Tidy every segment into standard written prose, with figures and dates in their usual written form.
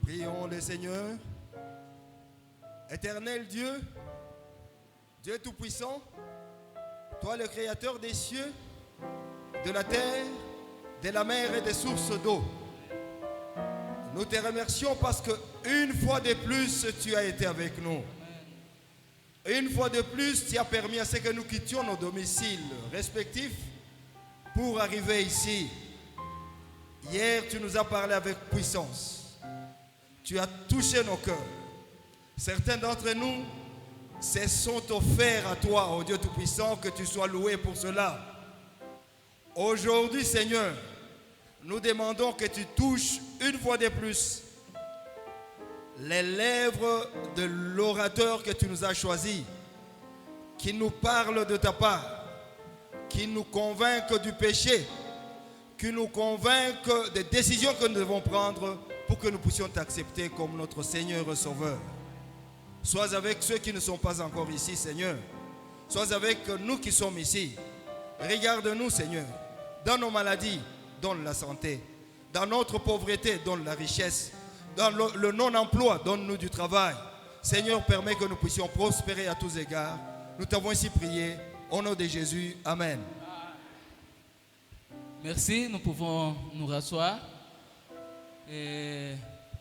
Prions le Seigneur. Éternel Dieu, Dieu Tout-Puissant, toi le Créateur des cieux, de la terre, de la mer et des sources d'eau. Nous te remercions parce que une fois de plus, tu as été avec nous. Une fois de plus, tu as permis à ce que nous quittions nos domiciles respectifs pour arriver ici. Hier, tu nous as parlé avec puissance. Tu as touché nos cœurs. Certains d'entre nous se sont offerts à toi, ô Dieu Tout-Puissant, que tu sois loué pour cela. Aujourd'hui, Seigneur, nous demandons que tu touches une fois de plus les lèvres de l'orateur que tu nous as choisi, qui nous parle de ta part, qui nous convainc du péché, qui nous convainc des décisions que nous devons prendre pour que nous puissions t'accepter comme notre Seigneur et Sauveur. Sois avec ceux qui ne sont pas encore ici, Seigneur. Sois avec nous qui sommes ici. Regarde-nous, Seigneur. Dans nos maladies, donne la santé. Dans notre pauvreté, donne la richesse. Dans le non-emploi, donne-nous du travail. Seigneur, permets que nous puissions prospérer à tous égards. Nous t'avons ainsi prié. Au nom de Jésus, Amen. Merci, nous pouvons nous rasseoir. Et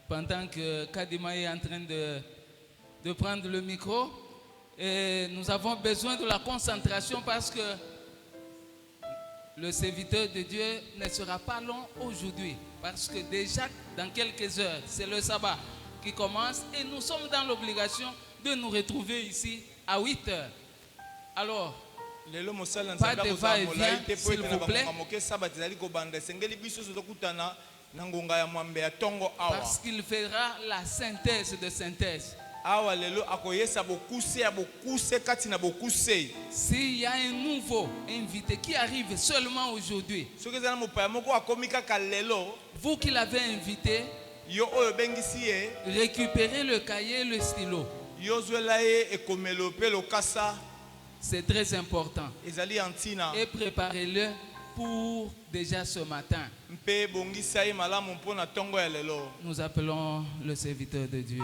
pendant que Kadima est en train de prendre le micro, et nous avons besoin de la concentration parce que le serviteur de Dieu ne sera pas long aujourd'hui. Parce que déjà, dans quelques heures, c'est le sabbat qui commence et nous sommes dans l'obligation de nous retrouver ici à 8 heures. Alors, pas de va-et-vient, s'il vous plaît. Parce qu'il fera la synthèse de synthèse. S'il y a un nouveau invité qui arrive seulement aujourd'hui, vous qui l'avez invité, récupérez le cahier et le stylo. C'est très important. Et préparez-le pour déjà ce matin. Nous appelons le serviteur de Dieu.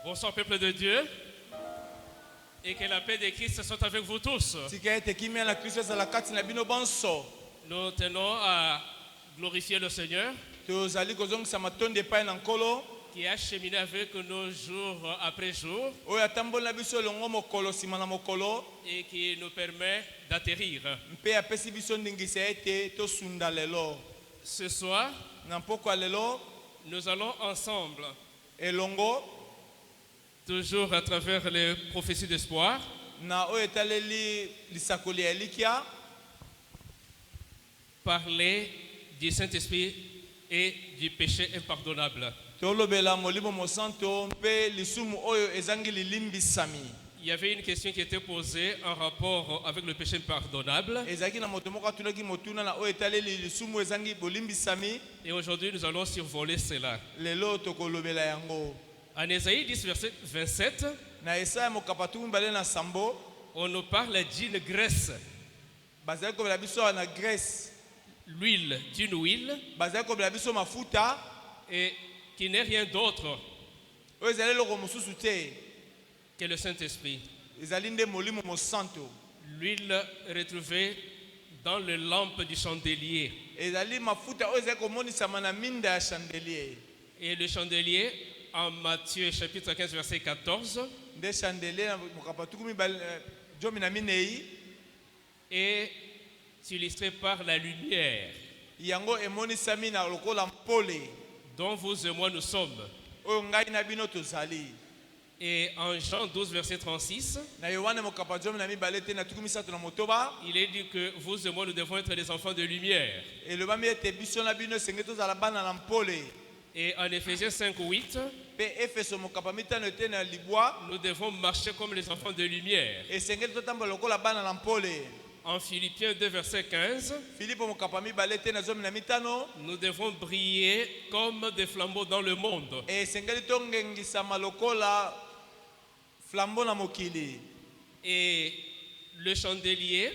Bonsoir peuple de Dieu et que la paix de Christ soit avec vous tous. Nous tenons à glorifier le Seigneur qui a cheminé avec nous jour après jour et qui nous permet d'atterrir. Ce soir, nous allons ensemble, toujours à travers les prophéties d'espoir, parler du Saint-Esprit et du péché impardonnable. Il y avait une question qui était posée en rapport avec le péché impardonnable. Et aujourd'hui, nous allons survoler cela. En Ésaïe 10, verset 27, on nous parle d'une graisse. L'huile, d'une huile, et qui n'est rien d'autre que le Saint-Esprit. L'huile retrouvée dans les lampes du chandelier. Et le chandelier, en Matthieu chapitre 15, verset 14, est illustré par la lumière dont vous et moi nous sommes. Et en Jean 12, verset 36, il est dit que vous et moi nous devons être des enfants de lumière. Et en Éphésiens 5, 8, nous devons marcher comme les enfants de lumière. En Philippiens 2, verset 15, Philippe mokapami balete na zomi na mitano. nous devons briller comme des flambeaux dans le monde. E sengeli tongengisa malokola flambeau na mokili. Et le chandelier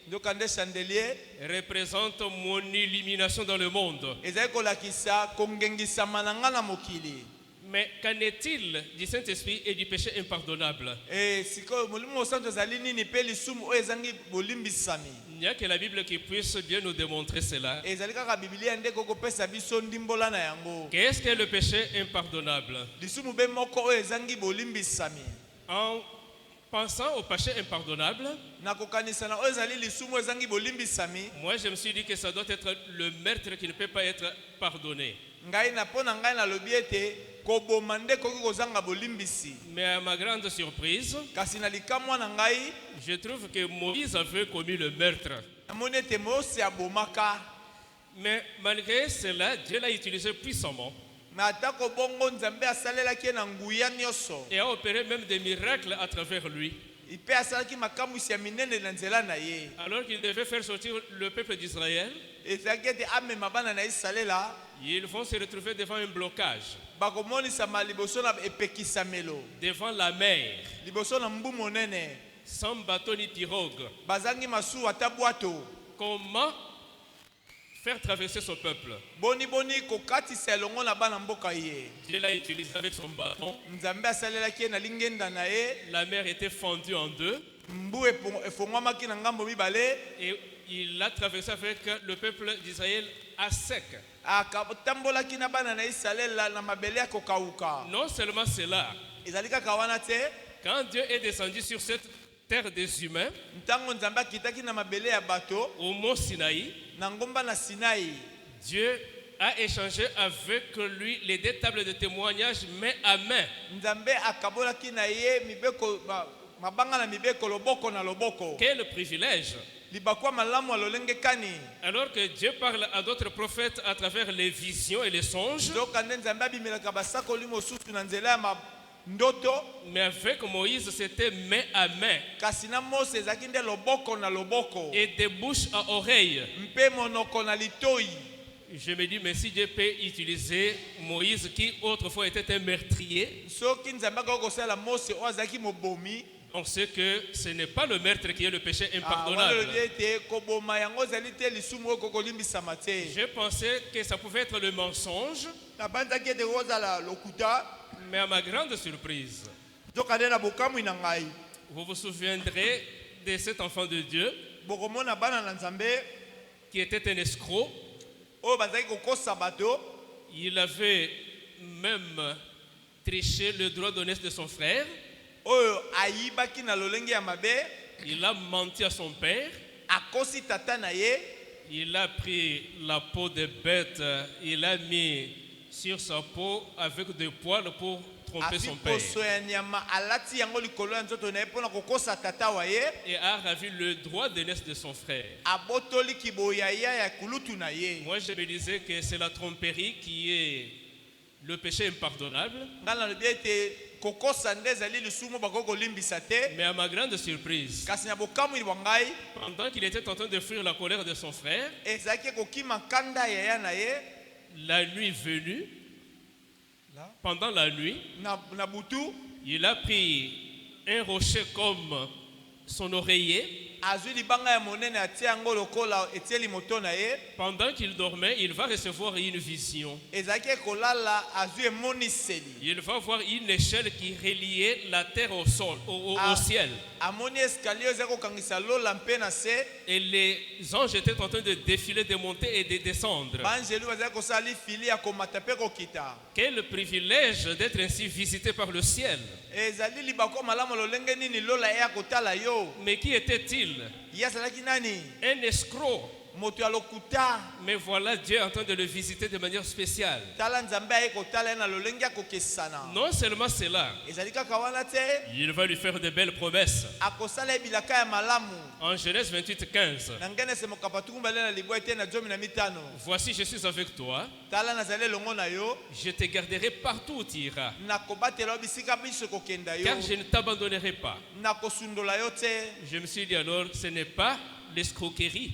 Ndokande chandelier représente mon illumination dans le monde. ezali kolakisa kongengisa mananga na mokili. Mais qu'en est-il du Saint-Esprit et du péché impardonnable? E siko molimo santo ezali nini pe lisumu oyo ezangi bolimbisami. Il n'y a que la Bible qui puisse bien nous démontrer cela. Ezali kaka Biblia nde kokopesa biso ndimbola na yango. Qu'est-ce que le péché impardonnable? Lisumu be moko oyo ezangi bolimbisami. En pensant au péché impardonnable, Na kokanisa na oyo ezali lisumu ezangi bolimbisami. moi je me suis dit que ça doit être le meurtre qui ne peut pas être pardonné. Ngai na pona ngai na lobi ete koboma nde koki kozanga bolimbisi. Mais à ma grande surprise, Kasi na likamwa na ngai je trouve que Moïse avait commis le meurtre. namoni ete Mose abomaka. Mais malgré cela, Dieu l'a utilisé puissamment Me atako bongo Nzambe asalelaki ye na nguya nyonso. et a opéré même des miracles à travers lui. Mpe asalaki makamwisi ya minene na nzela na ye. Alors qu'il devait faire sortir le peuple d'Israël, Ezalaki ete amema bana na Isalela ils vont se retrouver devant un blocage, bakomonisama liboso na epekisamelo. devant la mer, Liboso na mbu monene. sans bateau ni pirogue. Bazangi masuwa ata bwato. Comment faire traverser son peuple? Boni kokatisa elongo na bana mboka ye. Dieu l'a utilisé avec son bâton. Nzambe asalelaki ye na lingenda na ye. La mer était fendue en deux Mbu efongwamaki na ngambo mibale. et il l'a traversé avec le peuple d'Israël à sec. Akatambolaki na bana na Isalela na mabele ya kokauka. Non seulement cela, Ezali kaka wana te. quand Dieu est descendu sur cette terre des humains, Ntango Nzambe akitaki na mabele ya bato au mont Sinaï, na ngomba na Sinai. Dieu a échangé avec lui les deux tables de témoignage main à main. Nzambe akabolaki na ye mibeko mabanga na mibeko loboko na loboko. Quel privilège! Libakwa malamu alolenge kani. Alors que Dieu parle à d'autres prophètes à travers les visions et les songes, Nzoka nde Nzambe abimelaka basakoli mosusu na nzela ya ndoto. mais avec Moïse, c'était main à main Kasi na Mose ezalaki nde loboko na loboko. et de bouche à oreille. Mpe monoko na litoi. Je me dis, mais si Dieu peut utiliser Moïse, qui autrefois était un meurtrier, Soki Nzambe akoki kosala Mose oyo azalaki mobomi. on sait que ce n'est pas le meurtre qui est le péché Wana impardonnable. lobi ete koboma yango ezali te lisumu oyo kokolimbisama te. Je pensais que ça pouvait être le mensonge, Nabanzaki ete kozala lokuta. mais à ma grande surprise, Nzoka nde na bokamwi na ngai. vous vous souviendrez de cet enfant de Dieu Bokomona bana na Nzambe qui était un escroc. oyo bazalaki kokosa bato. Il avait même triché le droit d'honneur de son frère. Oyo ayibaki na lolenge ya mabe. Il a menti à son père. Akosi tata na ye. Il a pris la peau de bête, il a mis sur sa peau avec des poils pour tromper son père. Poso ya nyama alati yango likolo ya nzoto na ye mpona kokosa tata wa ye. Et a ravi le droit d'aînesse de son frère. Abotoli kiboyaya ya kulutu na ye. Moi, je me disais que c'est la tromperie qui est le péché impardonnable. Nga na lobi ete kokosa nde ezali lisumu bakoki kolimbisa te. Mais à ma grande surprise, Kasi na bokamwi bwa ngai pendant qu'il était en train de fuir la colère de son frère, ezalaki kokima kanda ya yaya na ye. la nuit venue, pendant la nuit, Na butu il a pris un rocher comme son oreiller. azwi libanga ya monene atia yango lokola etieli moto na ye. Pendant qu'il dormait, il va recevoir une vision. Ezalaki kolala azwi emoniseli. Il va voir une échelle qui reliait la terre au sol, au ciel. Amoni escalier ezali kokangisa lola mpe na se. Et les anges étaient en train de défiler, de monter et de descendre. Banjelu bazali kosala lifili ya komata mpe kokita. Quel privilège d'être ainsi visité par le ciel. Ezali libako malamu lolenge nini lola ya kotala yo. Mais qui était-il? Ye azalaki nani? Un escroc. Moto ya lokuta. Mais voilà Dieu en train de le visiter de manière spéciale. Tala Nzambe aye kotala ye na lolenge ya kokesana. Non seulement cela, Ezali kaka wana te. il va lui faire de belles promesses. Akosala ye bilaka ya malamu. En Genèse 28:15, Na ngenese mokapa tukumbale na libwa ete na 15. voici je suis avec toi, Tala nazali elongo na yo. je te garderai partout où tu iras, Nakobatela yo bisika biso kokenda yo. car je ne t'abandonnerai pas. Nakosundola yo te. Je me suis dit alors, ce n'est pas l'escroquerie.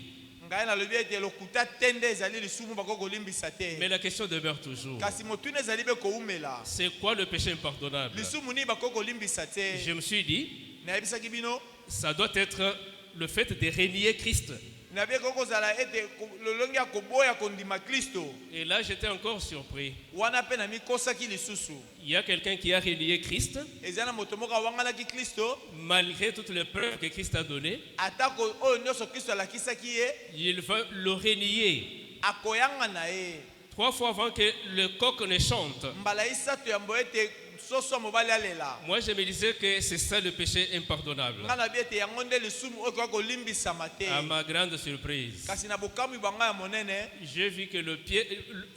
ngai nalobi ete lokuta tende ezali lisumu bako kolimbisa te. Mais la question demeure toujours. Kasi motuna ezali be koumela. C'est quoi le péché impardonnable? Lisumu ni bako kolimbisa te. Je me suis dit, Nayebisaki bino ça doit être le fait de renier Christ. nabe koko zala ete lolongi ya koboya kondima Kristo. Et là, j'étais encore surpris. Wana pe na mikosaki lisusu. Il y a quelqu'un qui a renié Christ, Ezana moto moko awangalaki Kristo malgré toutes les preuves que Christ a données. atako oyo nyonso Kristo alakisaki ye Il va le renier akoyanga na ye. 3 fois avant que le coq ne chante. Mbala isato ya mbo ete soso mobali alela. Moi, je me disais que c'est ça le péché impardonnable. Nga na bi ete yango nde lisumu oyo koka kolimbisama te. À ma grande surprise, Kasi na bokamwi banga ya monene j'ai vu que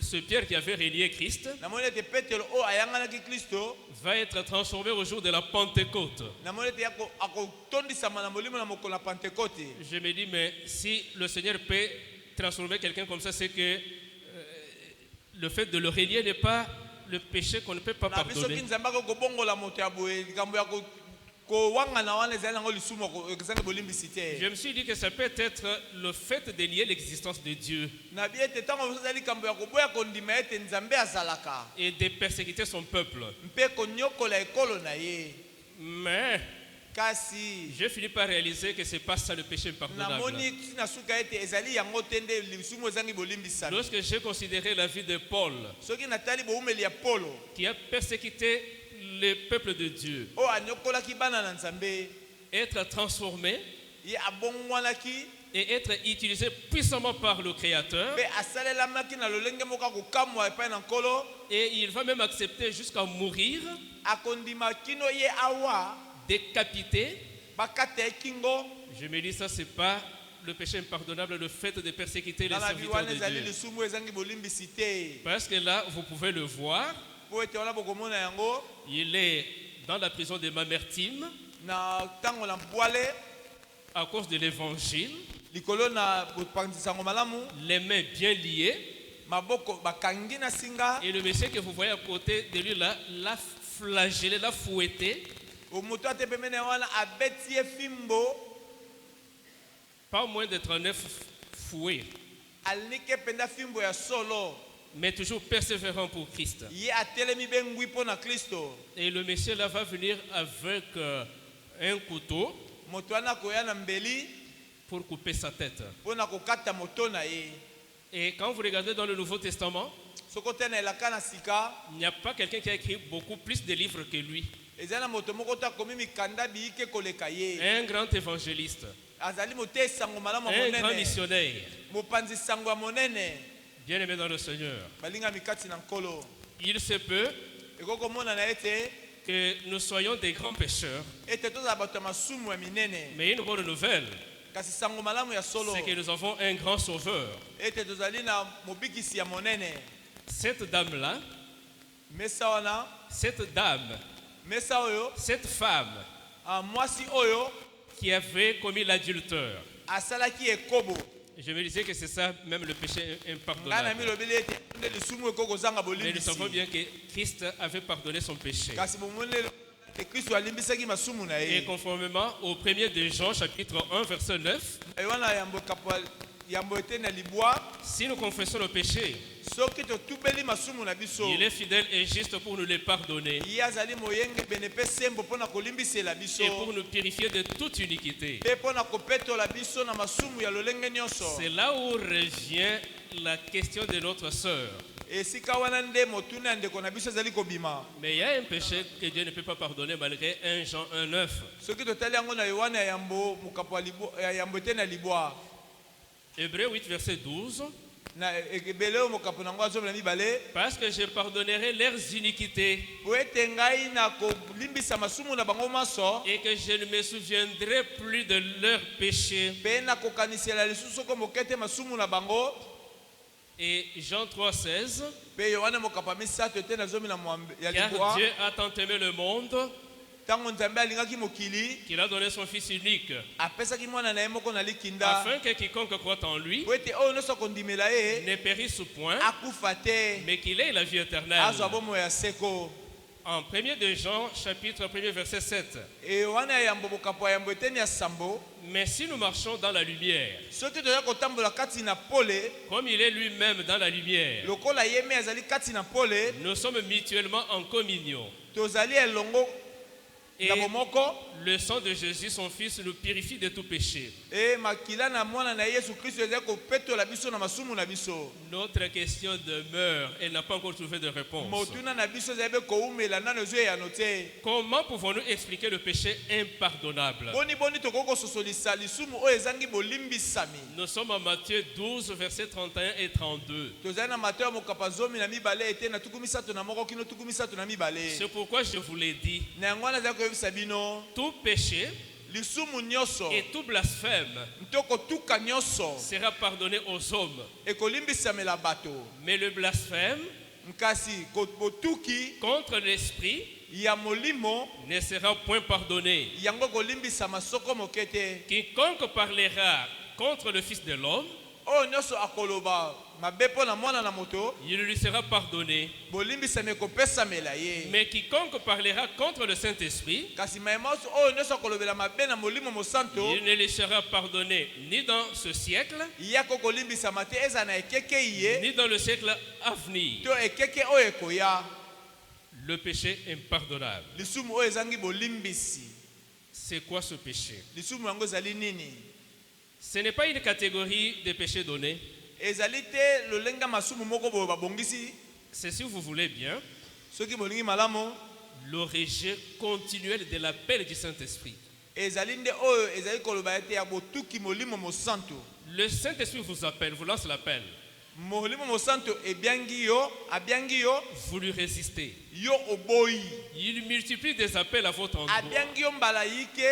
ce Pierre qui avait renié Christ namoni ete Petelo oyo ayanganaki Kristo va être transformé au jour de la Pentecôte. namoni ete akotondisama na molimo na mokolo ya Pentekote. Je me dis, mais si le Seigneur peut transformer quelqu'un comme ça, c'est que le fait de le renier n'est pas le péché qu'on ne peut pas Na biso ki pardonner. nzambe akokobongola moto ya boye likambo ya kowangana wana ezali nango lisumu ezangi bolimbisi te. Je me suis dit que ça peut être le fait de nier l'existence de Dieu Na bi ete ntango mosusu ezali likambo ya koboya kondima ete nzambe azalaka et de persécuter son peuple. mpe konyokola ekolo na ye. Mais Kasi j'ai fini par réaliser que c'est pas ça le péché impardonnable. namoni tina suka ete ezali yango te nde lisumu ezangi bolimbisana. Lorsque j'ai considéré la vie de Paul, Soki natali boumeli ya Polo qui a persécuté le peuple de Dieu, oyo anyokolaki bana na nzambe être transformé ye abongwanaki et être utilisé puissamment par le Créateur, mpe asalelamaki na lolenge moko akokamwa epai na nkolo et il va même accepter jusqu'à mourir, akondima kino ye awa décapité. bakata ye kingo. Je me dis, ça c'est pas le péché impardonnable, le fait de persécuter les na serviteurs wana de ezali Dieu. lisumu ezangi bolimbisi te. Parce que là, vous pouvez le voir, Po ete wana bokomona yango il est dans la prison de Mamertime na ntango na bwale à cause de l'évangile, likolo na bopanzisango malamu les mains bien liées, maboko bakangi na singa. et le monsieur que vous voyez à côté de lui là, l'a flagellé, l'a fouetté, Omoto ate pembeni wana abeti ye fimbo pas moins de 39 fouets, aliniki penda fimbo ya solo. mais toujours persévérant pour Christ. Ye atelemi be ngwi mpo na Kristo. Et le monsieur là va venir avec un couteau Moto wana koya na mbeli pour couper sa tête. mpo na kokata moto na ye. Et quand vous regardez dans le Nouveau Testament, Soko te na elaka na sika il n'y a pas quelqu'un qui a écrit beaucoup plus de livres que lui. eza na moto moko to akomi mikanda biyike koleka ye. Un grand évangéliste, Azali mote sango malamu ya un grand monene. missionnaire, Mopanzi sango ya monene. bien aimé dans le Seigneur. Balinga mikati na nkolo. Il se peut Ekokomona na ete que nous soyons des grands pécheurs, ete tozala bato ya masumu ya minene. mais une bonne nouvelle, Kasi sango malamu ya solo c'est que nous avons un grand sauveur. ete tozali na mobikisi ya monene. Cette dame-là, Mesa wana cette dame, mesa oyo cette femme mwasi oyo qui avait commis l'adultère, asalaki ekobo. je me disais que c'est ça même le péché Nga na impardonnable. milobeli ete nde lisumu ekokozanga Mais nous savons bolimbisi. bien que Christ avait pardonné son péché. Kasi bomoni ete Kristo alimbisaki masumu na Et ye. conformément au 1er de Jean, chapitre 1, verset 9, Wana yambo ete na libwa si nous confessons nos péchés, soki totubeli masumu na biso il est fidèle et juste pour nous les pardonner ye azali moyenge pene mpe sembo mpo na kolimbisela biso et pour nous purifier de toute iniquité. mpe mpo na kopetola biso na masumu ya lolenge nyonso. C'est là où revient la question de notre sœur. Esika wana nde motuna ya ndeko na biso ezali kobima. Mais il y a un péché que Dieu ne peut pas pardonner malgré 1 Jean 1,9. Soki totali yango na yohana ya yambo mokapo ya yambo ete na libwa Hébreux 8, verset 12. na ebele oyo mokapo nango azomi na mibale Parce que je pardonnerai leurs iniquités po ete ngai na kolimbisa masumu na bango maso et que je ne me souviendrai plus de leurs péchés. mpe na kokanisela lisusu soko moke te masumu na bango. Et Jean 3, 16. Mpe yohana mokapo ya misato ete nazomi na ya Car libwa Dieu a tant aimé le monde ntango nzambe alingaki mokili qu'il a donné son Fils unique, apesaki mwana na ye moko na likinda afin que quiconque croit en lui po ete oyo nyonso akondimela ye ne périsse point, akufa te mais qu'il ait la vie éternelle. azwa bomoi ya seko. En 1 de Jean, chapitre 1, verset 7. Et wana yambo bokapo yambo eteni ya sambo. Mais si nous marchons dans la lumière, Soki toya kotambola kati na pole, comme il est lui-même dans la lumière, lokola yeme azali kati na pole, nous sommes mutuellement en communion. tozali elongo Et na bomoko. le sang de Jésus, son Fils, nous purifie de tout péché. Et makila na mwana na Yesu Kristo ezali kopetola biso na masumu na biso. Notre question demeure, elle n'a pas encore trouvé de réponse. Motuna na biso ezali be koumela nano ezwe ya note. Comment pouvons-nous expliquer le péché impardonnable? Boni tokoko sosolisa lisumu oyo ezangi bolimbisami. Nous sommes en Matthieu 12, versets 31 et 32. Tozali na Mateyo mokapa zomi na mibale ete na tuku misato na moko kino tuku misato na mibale. C'est pourquoi je vous l'ai dit, Na yango wana ezali koyebisa bino tout péché lisumu nyonso et tout blasphème ntoko tuka nyonso sera pardonné aux hommes. ekolimbisamela bato. Mais le blasphème Nkasi botuki contre l'esprit ya molimo ne sera point pardonné. yango kolimbisama soko moke te. Quiconque parlera contre le Fils de l'homme, Oyo nyonso akoloba mabe mpo na mwana na moto, il lui sera pardonné. bolimbisama ekopesamela ye. Mais quiconque parlera contre le Saint-Esprit, Kasi mayema oso oyo nyonso akolobela mabe na molimo mosanto, il ne lui sera pardonné ni dans ce siècle, yako kolimbisama te eza na ekeke ye ni dans le siècle à venir. to ekeke oyo ekoya. Le péché impardonnable. Lisumu oyo ezangi bolimbisi. C'est quoi ce péché? Lisumu yango ezali nini? Ce n'est pas une catégorie de péchés donnés. Ezali te lolenga masumu moko boyo babongisi. C'est, si vous voulez bien, Soki bolingi malamu, le rejet continuel de l'appel du Saint-Esprit. ezali nde oyo ezali koloba ete ya botuki molimo mosanto. Le Saint-Esprit vous appelle, vous lance l'appel. Molimo mosanto abiangi yo, Vous lui résistez. yo oboyi. Il multiplie des appels à votre endroit. Abiangi yo mbala yike,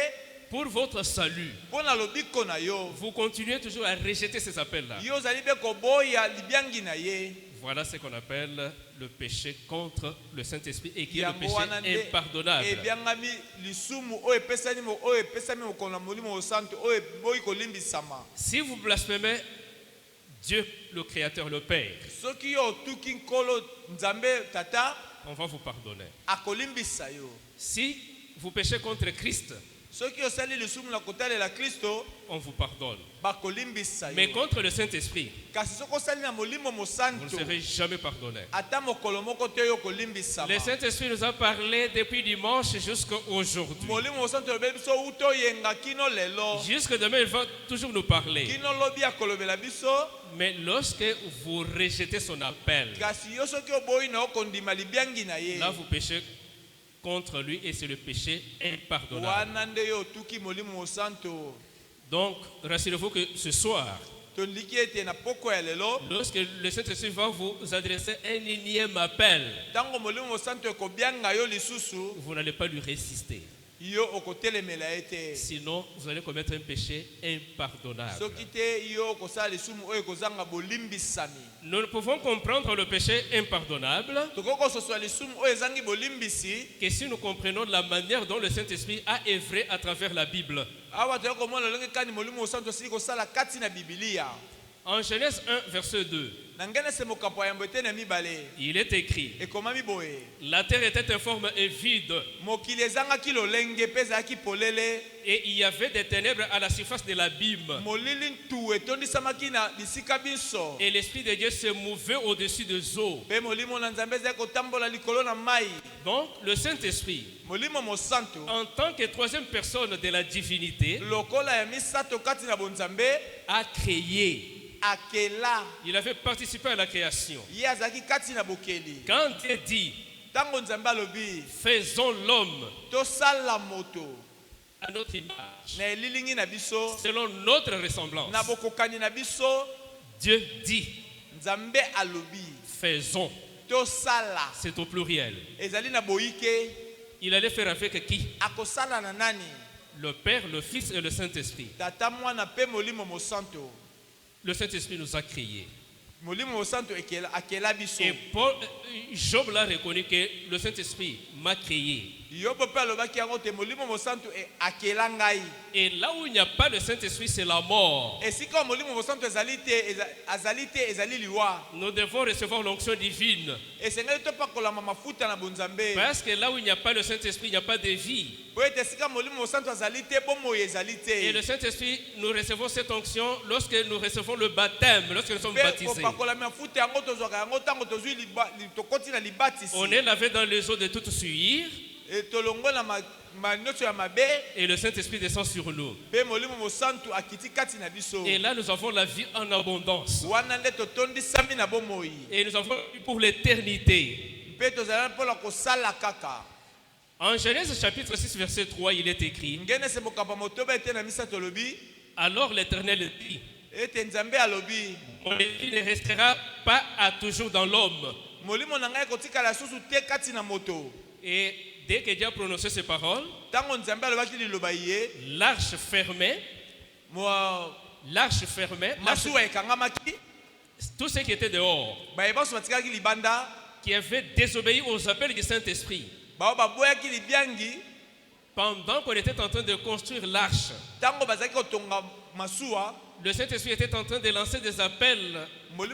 Pour votre salut, pona lobiko na yo. vous continuez toujours à rejeter ces appels-là. Yo zali be koboya libiangi na ye. Voilà ce qu'on appelle le péché contre le Saint-Esprit et qui est le Yango péché wana nde impardonnable. ebiangami lisumu oyo epesami mokolo na molimo mosanto oyo boyi kolimbisama. Si vous blasphémez Dieu, le Créateur, le Père, Soki yo otuki nkolo nzambe tata, on va vous pardonner. akolimbisa yo. Si vous péchez contre Christ, Soki osali lisumu na kotalela Kristo, on vous pardonne. bakolimbisa Mais yo. contre le Saint-Esprit, Kasi soki osali na molimo vous ne mosanto, serez jamais pardonné. ata mokolo moko te yo kolimbisama. Le Saint-Esprit nous a parlé depuis dimanche jusqu'à aujourd'hui. Molimo mosanto lobebi biso uto yenga kino lelo. Jusque demain, il va toujours nous parler. Kino lobi akolobela biso. Mais lorsque vous rejetez son appel, Kasi yo soki oboyi na okondima libiangi na ye. là vous péchez contre lui et c'est le péché impardonnable. Wana nde yo otuki molimo mosanto. Donc, rassurez-vous que ce soir, Toliki ete na poko ya lelo. lorsque le Saint-Esprit va vous adresser un énième appel, Tango molimo mosanto ekobianga yo lisusu, vous n'allez pas lui résister. yo okotelemela ete. Sinon, vous allez commettre un péché impardonnable. Soki te yo okosala lisumu oyo ekozanga bolimbisami. Nous ne pouvons comprendre le péché impardonnable Tokoko soswa lisumu oyo ezangi bolimbisi. que si nous comprenons la manière dont le Saint-Esprit a œuvré à travers la Bible. Awa toya komona lolenge kani molimo mosanto asili kosala kati na Biblia. En Genèse 1, verset 2, Na Genese mokapo ya yambo eteni ya mibale. il est écrit: Ekomami boye. la terre était informe et vide, Mokili ezangaki lolenge mpe ezalaki polele. et il y avait des ténèbres à la surface de l'abîme. Molili ntu etondisamaki na bisika biso. Et l'Esprit de Dieu se mouvait au-dessus des eaux. Mpe molimo na Nzambe ezali kotambola likolo na mai. Donc, le Saint-Esprit, Molimo mosanto en tant que troisième personne de la divinité, lokola ya misato kati na bonzambe a créé. akela. Il avait participé à la création. Ye azalaki kati na bokeli. Quand Dieu dit, Tango Nzambe alobi faisons l'homme tosala moto à notre image, na elilingi na biso selon notre ressemblance, na bokokani na biso, Dieu dit, Nzambe alobi faisons. tosala. C'est au pluriel. Ezali na boyike Il allait faire avec qui? akosala na nani? Le Père, le Fils et le Saint-Esprit. Tata mwana pe molimo mosanto. Le Saint-Esprit nous a créés. Molimo mosanto akela biso. Et Job l'a reconnu que le Saint-Esprit m'a créé. Yobo pe alobaki yango te molimo mosantu akela ngai. Et là où il n'y a pas le Saint-Esprit, c'est la mort. Esika molimo mosantu azali te ezali liwa. Nous devons recevoir l'onction divine. Esengeli topakolama mafuta na bonzambe. Parce que là où il n'y a pas le Saint-Esprit, il n'y a pas de vie. Esika molimo mosantu azali te bomoi ezali te. Et le Saint-Esprit, nous recevons cette onction lorsque nous recevons le baptême, lorsque nous sommes baptisés. On est lavé dans les eaux de toute souillure. Et le Saint-Esprit descend sur nous. Et là, nous avons la vie en abondance. Et nous avons pour l'éternité. En Genèse chapitre 6, verset 3, il est écrit: alors l'Éternel dit, mon esprit ne restera pas à toujours dans l'homme. Et dès que Dieu a prononcé ces paroles, l'arche fermait, tout ce qui était dehors, qui avait désobéi aux appels du Saint-Esprit, pendant qu'on était en train de construire l'arche, le Saint-Esprit était en train de lancer des appels aux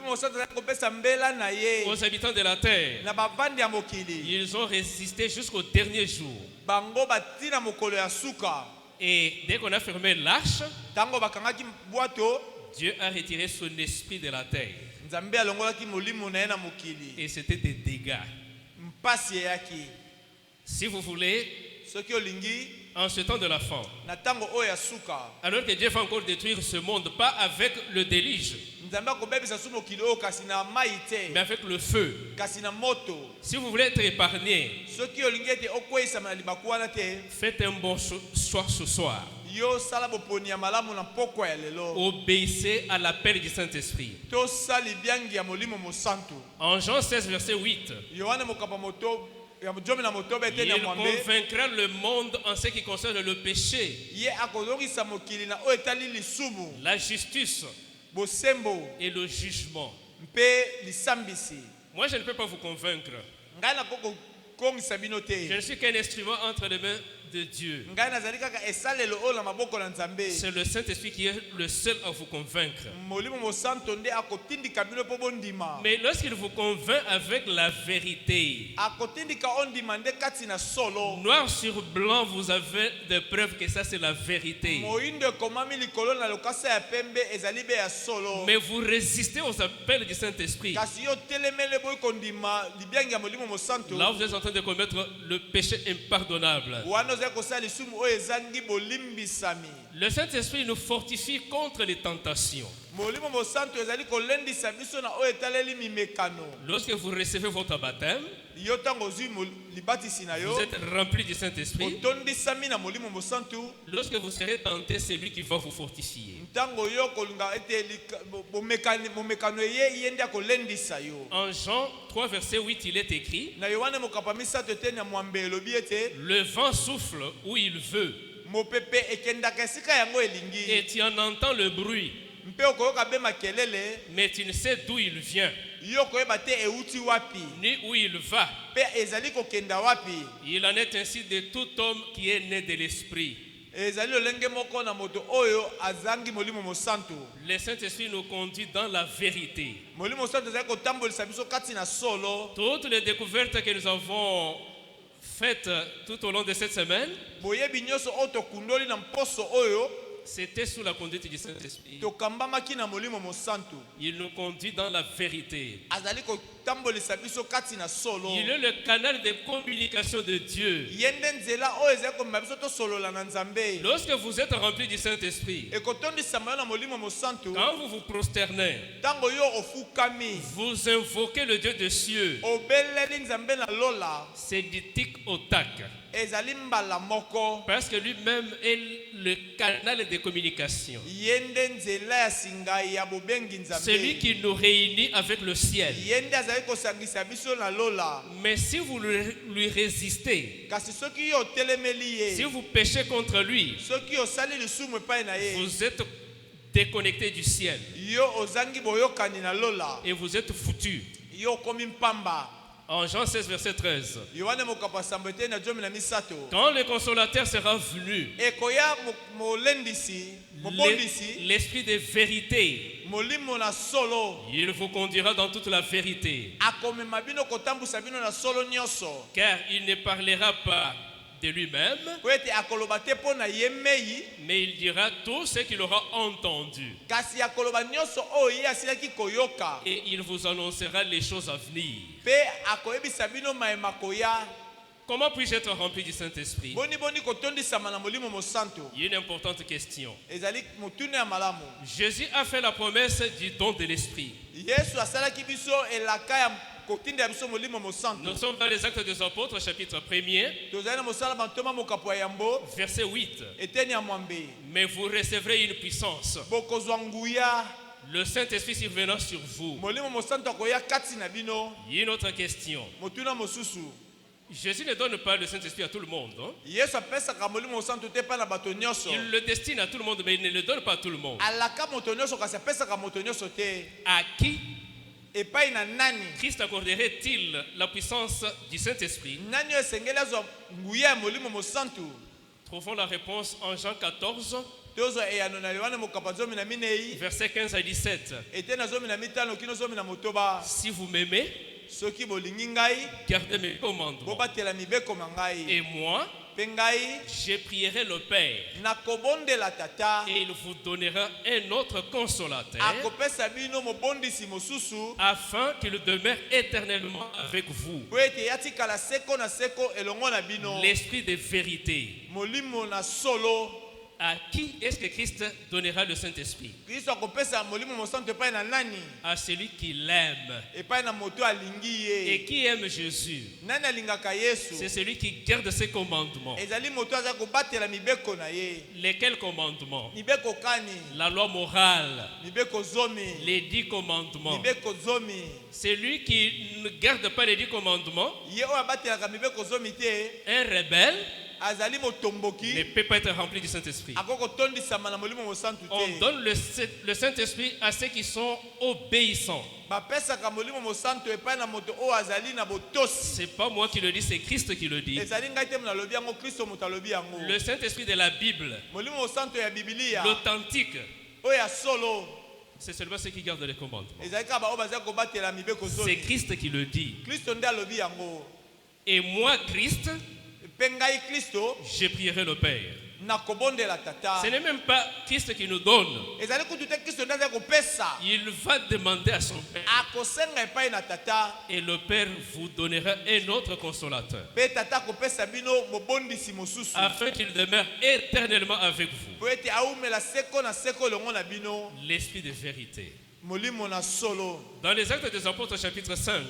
habitants de la terre. Ils ont résisté jusqu'au dernier jour. Et dès qu'on a fermé l'arche, Dieu a retiré son esprit de la terre. Et c'était des dégâts. Si vous voulez, en ce temps de la fin, alors que Dieu va encore détruire ce monde, pas avec le déluge, mais avec le feu. Si vous voulez être épargné, faites un bon choix ce soir. Obéissez à l'appel du Saint-Esprit. En Jean 16, verset 8, il convaincra le monde en ce qui concerne le péché, la justice et le jugement. Moi, je ne peux pas vous convaincre. Je ne suis qu'un instrument entre les mains de Dieu. C'est le Saint-Esprit qui est le seul à vous convaincre. Mais lorsqu'il vous convainc avec la vérité, noir sur blanc, vous avez des preuves que ça c'est la vérité. Mais vous résistez aux appels du Saint-Esprit. Là, vous êtes en train de commettre le péché impardonnable. Le Saint-Esprit nous fortifie contre les tentations. Lorsque vous recevez votre baptême, vous êtes rempli du Saint-Esprit. Lorsque vous serez tenté, c'est lui qui va vous fortifier. En Jean 3, verset 8, il est écrit: le vent souffle où il veut, et tu en entends le bruit, mais tu ne sais d'où il vient, ni où il va. Il en est ainsi de tout homme qui est né de l'Esprit. Le Saint-Esprit nous conduit dans la vérité. Toutes les découvertes que nous avons faites tout au long de cette semaine, c'était sous la conduite du Saint-Esprit. Il nous conduit dans la vérité. Il est le canal de communication de Dieu. Lorsque vous êtes rempli du Saint-Esprit, quand vous vous prosternez, vous invoquez le Dieu des cieux. C'est du tic au tac. Parce que lui-même est le canal de communication. C'est lui qui nous réunit avec le ciel. Mais si vous lui résistez, si vous péchez contre lui, vous êtes déconnecté du ciel et vous êtes foutu. En Jean 16, verset 13. Yohane mokambo sambo te na 13. Quand le consolateur sera venu, Ekoya molendisi, mobondisi, l'esprit de vérité, molimo na solo. il vous conduira dans toute la vérité. Akomema bino kotambusa bino na solo nyonso. Car il ne parlera pas de lui-même, Po ete akoloba te mpo na ye mei, mais il dira tout ce qu'il aura entendu. kasi akoloba nyonso oyo ye asilaki koyoka. Et il vous annoncera les choses à venir. Pe akoyebisa bino mayema koya. Comment puis-je être rempli du Saint-Esprit? Boni boni kotondisama na molimo mosanto. Il y a une importante question. Ezali motune ya malamu. Jésus a fait la promesse du don de l'Esprit. Yesu asalaki biso elaka ya kotinda biso molimo mosanto. Nous sommes dans les Actes des Apôtres, chapitre 1er, Tozali na mosala bantoma mokapo ya yambo. verset 8. Eteni ya mwambe. Mais vous recevrez une puissance. Bokozwa nguya. Le Saint-Esprit survenant sur vous. Molimo mosanto akoya kati na bino. Il y a une autre question. Motuna mosusu. Jésus ne donne pas le Saint-Esprit à tout le monde. Hein? Yesu apesaka molimo mosanto te pa na bato nyonso. Il le destine à tout le monde, mais il ne le donne pas à tout le monde. Alaka moto nyonso kasi apesaka moto nyonso te. À qui Epai na nani? Christ accorderait-il la puissance du Saint-Esprit? Nani oyo esengeli azwa nguya ya molimo mosanto? Trouvons la réponse en Jean 14, Tozwa eyano na Yohane mokapa zomi na minei. versets 15 à 17. Ete na zomi na mitano kino zomi na motoba. Si vous m'aimez, Soki bolingi ngai, gardez mes commandements. bobatela mibeko na ngai. Et moi, Pe ngai, je prierai le Père, nakobondela tata. et il vous donnera un autre consolateur, Akopesa bino mobondisi mosusu. afin qu'il demeure éternellement avec vous. Po ete yatikala seko na seko elongo na bino. L'Esprit de vérité. Molimo na solo. À qui est-ce que Christ donnera le Saint-Esprit? Kristo akopesa molimo mosanto epai na nani? À celui qui l'aime. Epai na moto alingi Et ye. qui aime Jésus? Nani alingaka Yesu? C'est celui qui garde ses commandements. Ezali moto aza kobatela mibeko na ye. Lesquels commandements? Mibeko kani? La loi morale, Mibeko zomi. les 10 commandements. Mibeko zomi. Celui qui ne garde pas les 10 commandements, Ye oyo abatelaka mibeko zomi te. un rebelle, Azali ne motomboki. peut pas être rempli du Saint-Esprit. Akoko tondisama na molimo mosantu On te. donne le Saint-Esprit à ceux qui sont obéissants. Bapesaka molimo mosanto epai na moto oyo azali na botosi. C'est pas moi qui le dis, c'est Christ qui le dit. Ezali ngai te mona lobi yango, Kristo moto alobi yango. Le Saint-Esprit de la Bible, Molimo mosanto ya Biblia l'authentique, oyo ya solo. c'est seulement ceux qui gardent les commandements. Ezali kaka baoyo bazali kobatela mibeko C'est zomi. Christ qui le dit. Kristo nde alobi yango. Et moi, Christ, Pe ngai Kristo je prierai le Père. nakobondela tata. Ce n'est même pas Christ qui nous donne. Ezali kutu te Kristo nde azali kopesa. Il va demander à son Père. Akosenga epai na tata. Et le Père vous donnera un autre consolateur, Pe tata akopesa bino mobondisi mosusu. afin qu'il demeure éternellement avec vous. Po ete aumela seko na seko elongo na bino. L'Esprit de vérité. Molimo na solo. Dans les Actes des Apôtres, chapitre 5,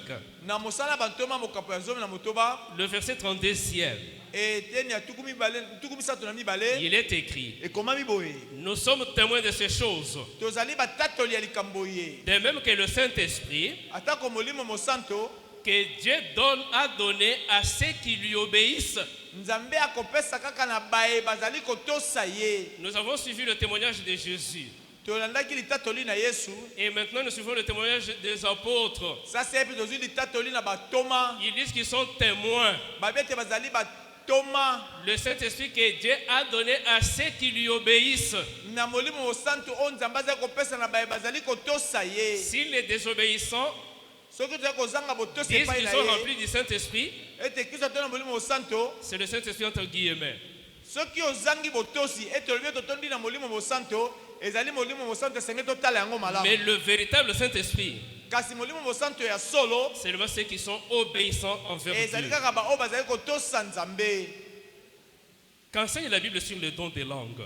Na mosala bantoma mokapo ya zomi na motoba. le verset 32e, Eteni ya tuku misato na mibale. il est écrit: Ekomami boye. nous sommes témoins de ces choses, Tozali batatoli ya likambo ye. de même que le Saint-Esprit Atako molimo mosanto. que Dieu a donné à ceux qui lui obéissent. Nzambe akopesa kaka na baye bazali kotosa ye. Nous avons suivi le témoignage de Jésus. Tolandaki litatoli na Yesu. Et maintenant, nous suivons le témoignage des apôtres. Sasa epi tozwi litatoli na batoma. Ils disent qu'ils sont témoins. Babete bazali batoma. Le Saint-Esprit que Dieu a donné à ceux qui lui obéissent. Na molimo mosanto o Nzambe azali kopesa na baye bazali kotosa ye. Si les désobéissants Soki tozali kozanga botosi disent epai qu'ils na sont ye. remplis du Saint-Esprit, Ete Kristo atona molimo mosanto. c'est le Saint-Esprit entre guillemets. Soki ozangi botosi ete olobi totondi na molimo mosanto. Ezali molimo mosanto esengeli totala yango malamu. Mais le véritable Saint-Esprit, Kasi molimo mosanto ya solo. c'est seulement ceux qui sont obéissants envers Ezali Dieu. kaka baoyo bazali kotosa Nzambe. Qu'enseigne la Bible sur le don des langues?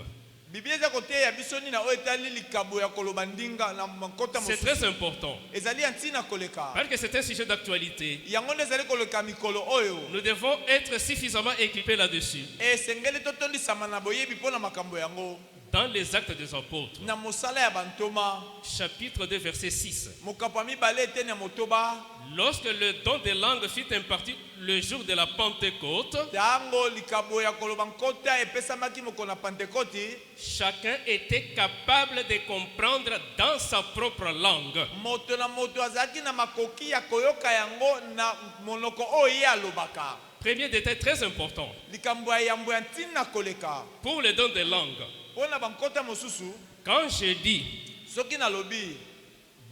Biblia eza koteya biso nini na oyo etali likabo ya koloba ndinga na makota C'est mosusu. très important. Ezali ya ntina koleka. Parce que c'est un sujet d'actualité. Yango nde ezali koleka mikolo oyo. Nous devons être suffisamment équipés là-dessus. Esengeli totondisama na boyebi mpo na makambo yango. dans les Actes des Apôtres, na mosala ya bantoma chapitre 2, verset 6. mokapo ya mibale eteni ya motoba Lorsque le don des langues fut imparti le jour de la Pentecôte, ntango likabo ya koloba nkota epesamaki mokolo na pentekoti chacun était capable de comprendre dans sa propre langue. moto na moto azalaki na makoki ya koyoka yango na monoko oyo ye alobaka. Premier détail très important. Likambo ya yambo ya ntina koleka Pour le don des langues, mpona bankota mosusu quand je dis soki nalobi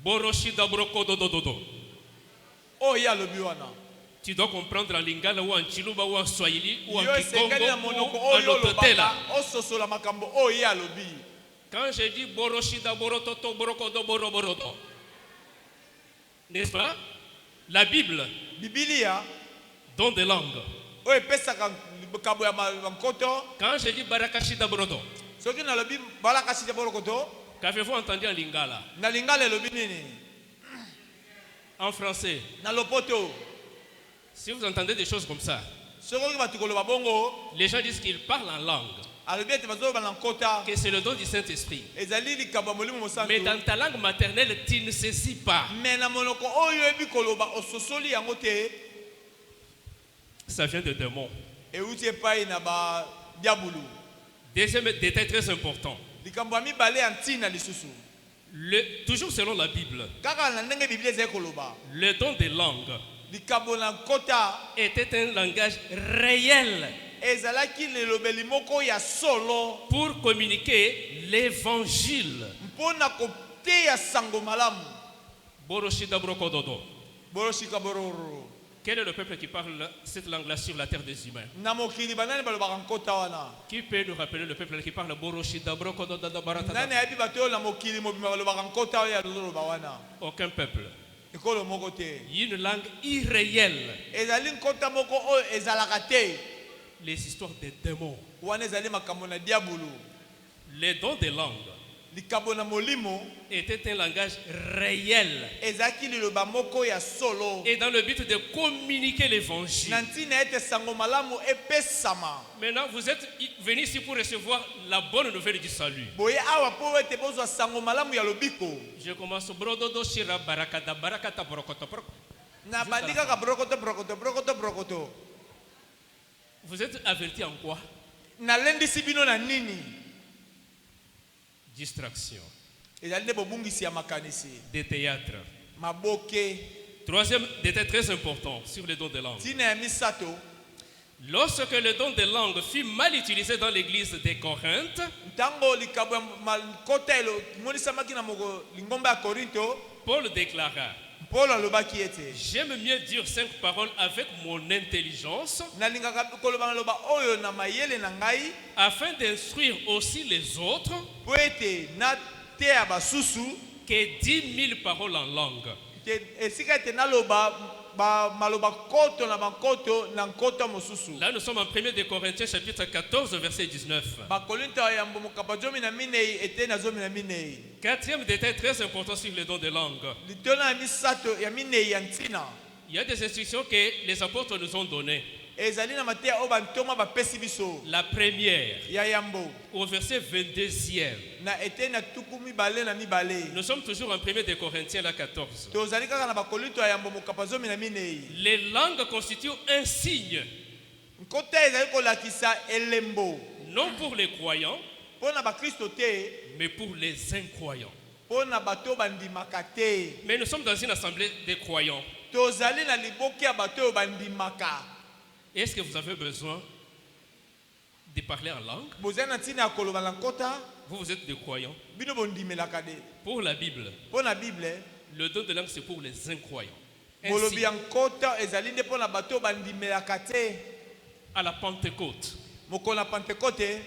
Boroshida Broko Dodododo, oyo ye alobi wana tu dois comprendre en lingala ou en chiluba ou en swahili ou en yo esengeli na kikongo monoko ou en oyo ototela. olobaka ososola makambo oyo ye alobi. Quand je dis Boroshida Borototo Borokodo Boroborodo, n'est-ce pas? La Bible, Bibilia don des langues. oyo epesaka likambo ya bankoto Quand je dis Barakashida Borodo, soki nalobi balakasi ya bolokoto qu'avez-vous entendu en lingala? na lingala elobi nini En français, na lopoto. si vous entendez des choses comme ça, soki bato koloba bongo les gens disent qu'ils parlent en langue, alobi ete bazoloba na nkota que c'est le don du Saint-Esprit. ezali likambo ya molimo mosantu Mais dans ta langue maternelle, tu ne saisis pas. me na monoko oyo oyebi koloba ososoli yango te Ça vient de démons. euti epai na badiabulu. Deuxième détail très important. Likambo ya mibale ya ntina lisusu Toujours selon la Bible, kaka na ndenge biblia ezali koloba le don des langues likambo na nkota était un langage réel ezalaki lelobeli moko ya solo pour communiquer l'évangile. mpona koteya sango malamu. Boroshida Brokododo. Boroshika bororo Quel est le peuple qui parle cette langue-là sur la terre des humains? na mokili banani balobaka nkota wana Qui peut nous rappeler le peuple qui parle Boroshida Brokododo nani Baratata? ayebi bato oyo na mokili mobima balobaka nkota oyo aloloba wana Aucun peuple. ekolo moko te Une langue irréelle. ezali nkota moko oyo ezalaka te Les histoires des démons. wana ezali makambo na diabulu. Les dons des langues likambo na molimo était un langage réel ezalaki liloba moko ya solo et dans le but de communiquer l'évangile. na ntina ete sango malamu epesama. Maintenant, vous êtes venus ici pour recevoir la bonne nouvelle du salut. boye awa mpo ete bozwa sango malamu ya lobiko. Je commence brododo shira barakada barakata borokoto brok. na bandi kaka brokoto brokoto brokoto brokoto. Vous êtes avertis en quoi? nalendisi bino na nini Distraction, ezali nde bobungisi ya makanisi des théâtres. maboke. Troisième détail très important sur les dons de langue. ntina ya misato Lorsque le don de langue fut mal utilisé dans l'église de Corinthe, ntango likambo ya makota emonisamaki na lingomba ya korinto Paul déclara: mpolo alobaki ete j'aime mieux dire 5 paroles avec mon intelligence nalingaka koloba maloba oyo na mayele na ngai afin d'instruire aussi les autres mpo ete nateya basusu que 10 000 paroles en langue. esika ete naloba maloba koto na bankoto na nkota mosusu. Là, nous sommes en 1 de Corinthiens, chapitre 14, verset 19. bakolinto ya yambo mokapa zomi na minei ete na zomi na minei. Quatrième détail très important sur les dons de langue. litona ya misato ya minei ya ntina Il y a des instructions que les apôtres nous ont données. ezali na mateya oyo bantoma bapesi biso. La première, ya yambo au verset 22e. na ete na tuku mibale na mibale. Nous sommes toujours en 1 de Corinthiens, la 14. tozali kaka na bakolinto ya yambo mokapa zomi na minei. Les langues constituent un signe, nkota ezali kolakisa elembo non pour les croyants, mpo na bakristo te mais pour les incroyants. mpo na bato bandimaka te. Mais nous sommes dans une assemblée de croyants. tozali na liboki ya bato oyo bandimaka. Est-ce que vous avez besoin de parler en langue? bozali na ntina ya koloba na nkota Vous êtes des croyants. bino bondimelaka de. Pour la Bible, mpo na bible le don de langue, c'est pour les incroyants. molobi Ainsi, ya nkota ezali nde mpo na bato oyo bandimelaka te. à la Pentecôte, mokolo na pentekote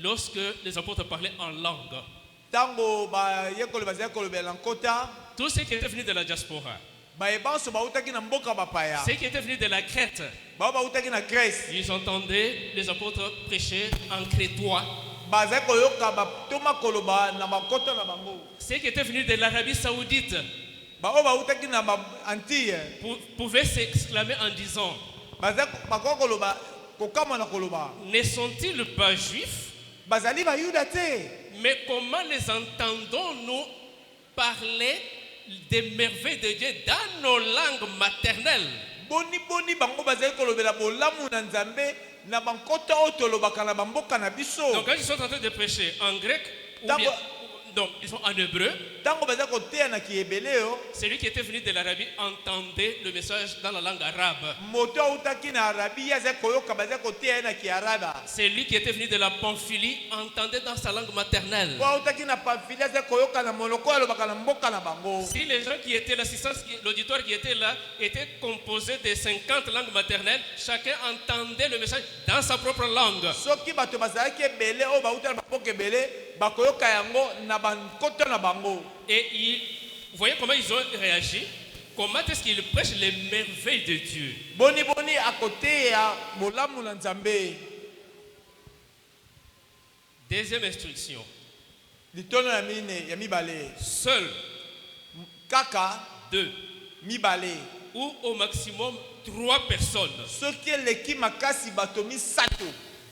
lorsque les apôtres parlaient en langue, ntango bayekoli bazali kolobela na nkota tous ceux qui étaient venus de la diaspora, bayebanso bautaki na mboka bapaya ceux qui étaient venus de la Crète, bao bautaki na grèce ils entendaient les apôtres prêcher en crétois. bazali koyoka batoma koloba na bakota na bango. Ceux qui étaient venus de l'Arabie Saoudite bao bautaki na baantille pouvaient s'exclamer en disant: bazali bakoka koloba kokamwa na koloba ne sont-ils pas juifs? bazali bayuda te Mais comment les entendons-nous parler des merveilles de Dieu dans nos langues maternelles? boni bango bazali kolobela bolamu na nzambe na bankota oyo tolobaka na bamboka na biso. Donc quand ils sont en train de prêcher en grec ou bien, donc ils sont en hébreu, Tango bazali koteya na kiebele yo, celui qui était venu de l'Arabie entendait le message dans la langue arabe. moto autaki na arabi azali koyoka bazali koteya na kiaraba. Celui qui était venu de la Pamphylie entendait dans sa langue maternelle. Po autaki na Pamphylie azali koyoka na monoko alobaka na mboka na bango. Si les gens qui étaient l'assistance, l'auditoire qui était là était composé de 50 langues maternelles, chacun entendait le message dans sa propre langue. Soki bato bazalaki ebele oyo bauta na bapoka ebele bakoyoka yango na bankota na bango. Et vous voyez comment ils ont réagi? Comment est-ce qu'ils prêchent les merveilles de Dieu? Boni à côté ya bolamu na nzambe. Deuxième instruction. Litono ya mine ya mibale. Seul Kaka 2 mibale ou au maximum 3 personnes soki eleki makasi bato misato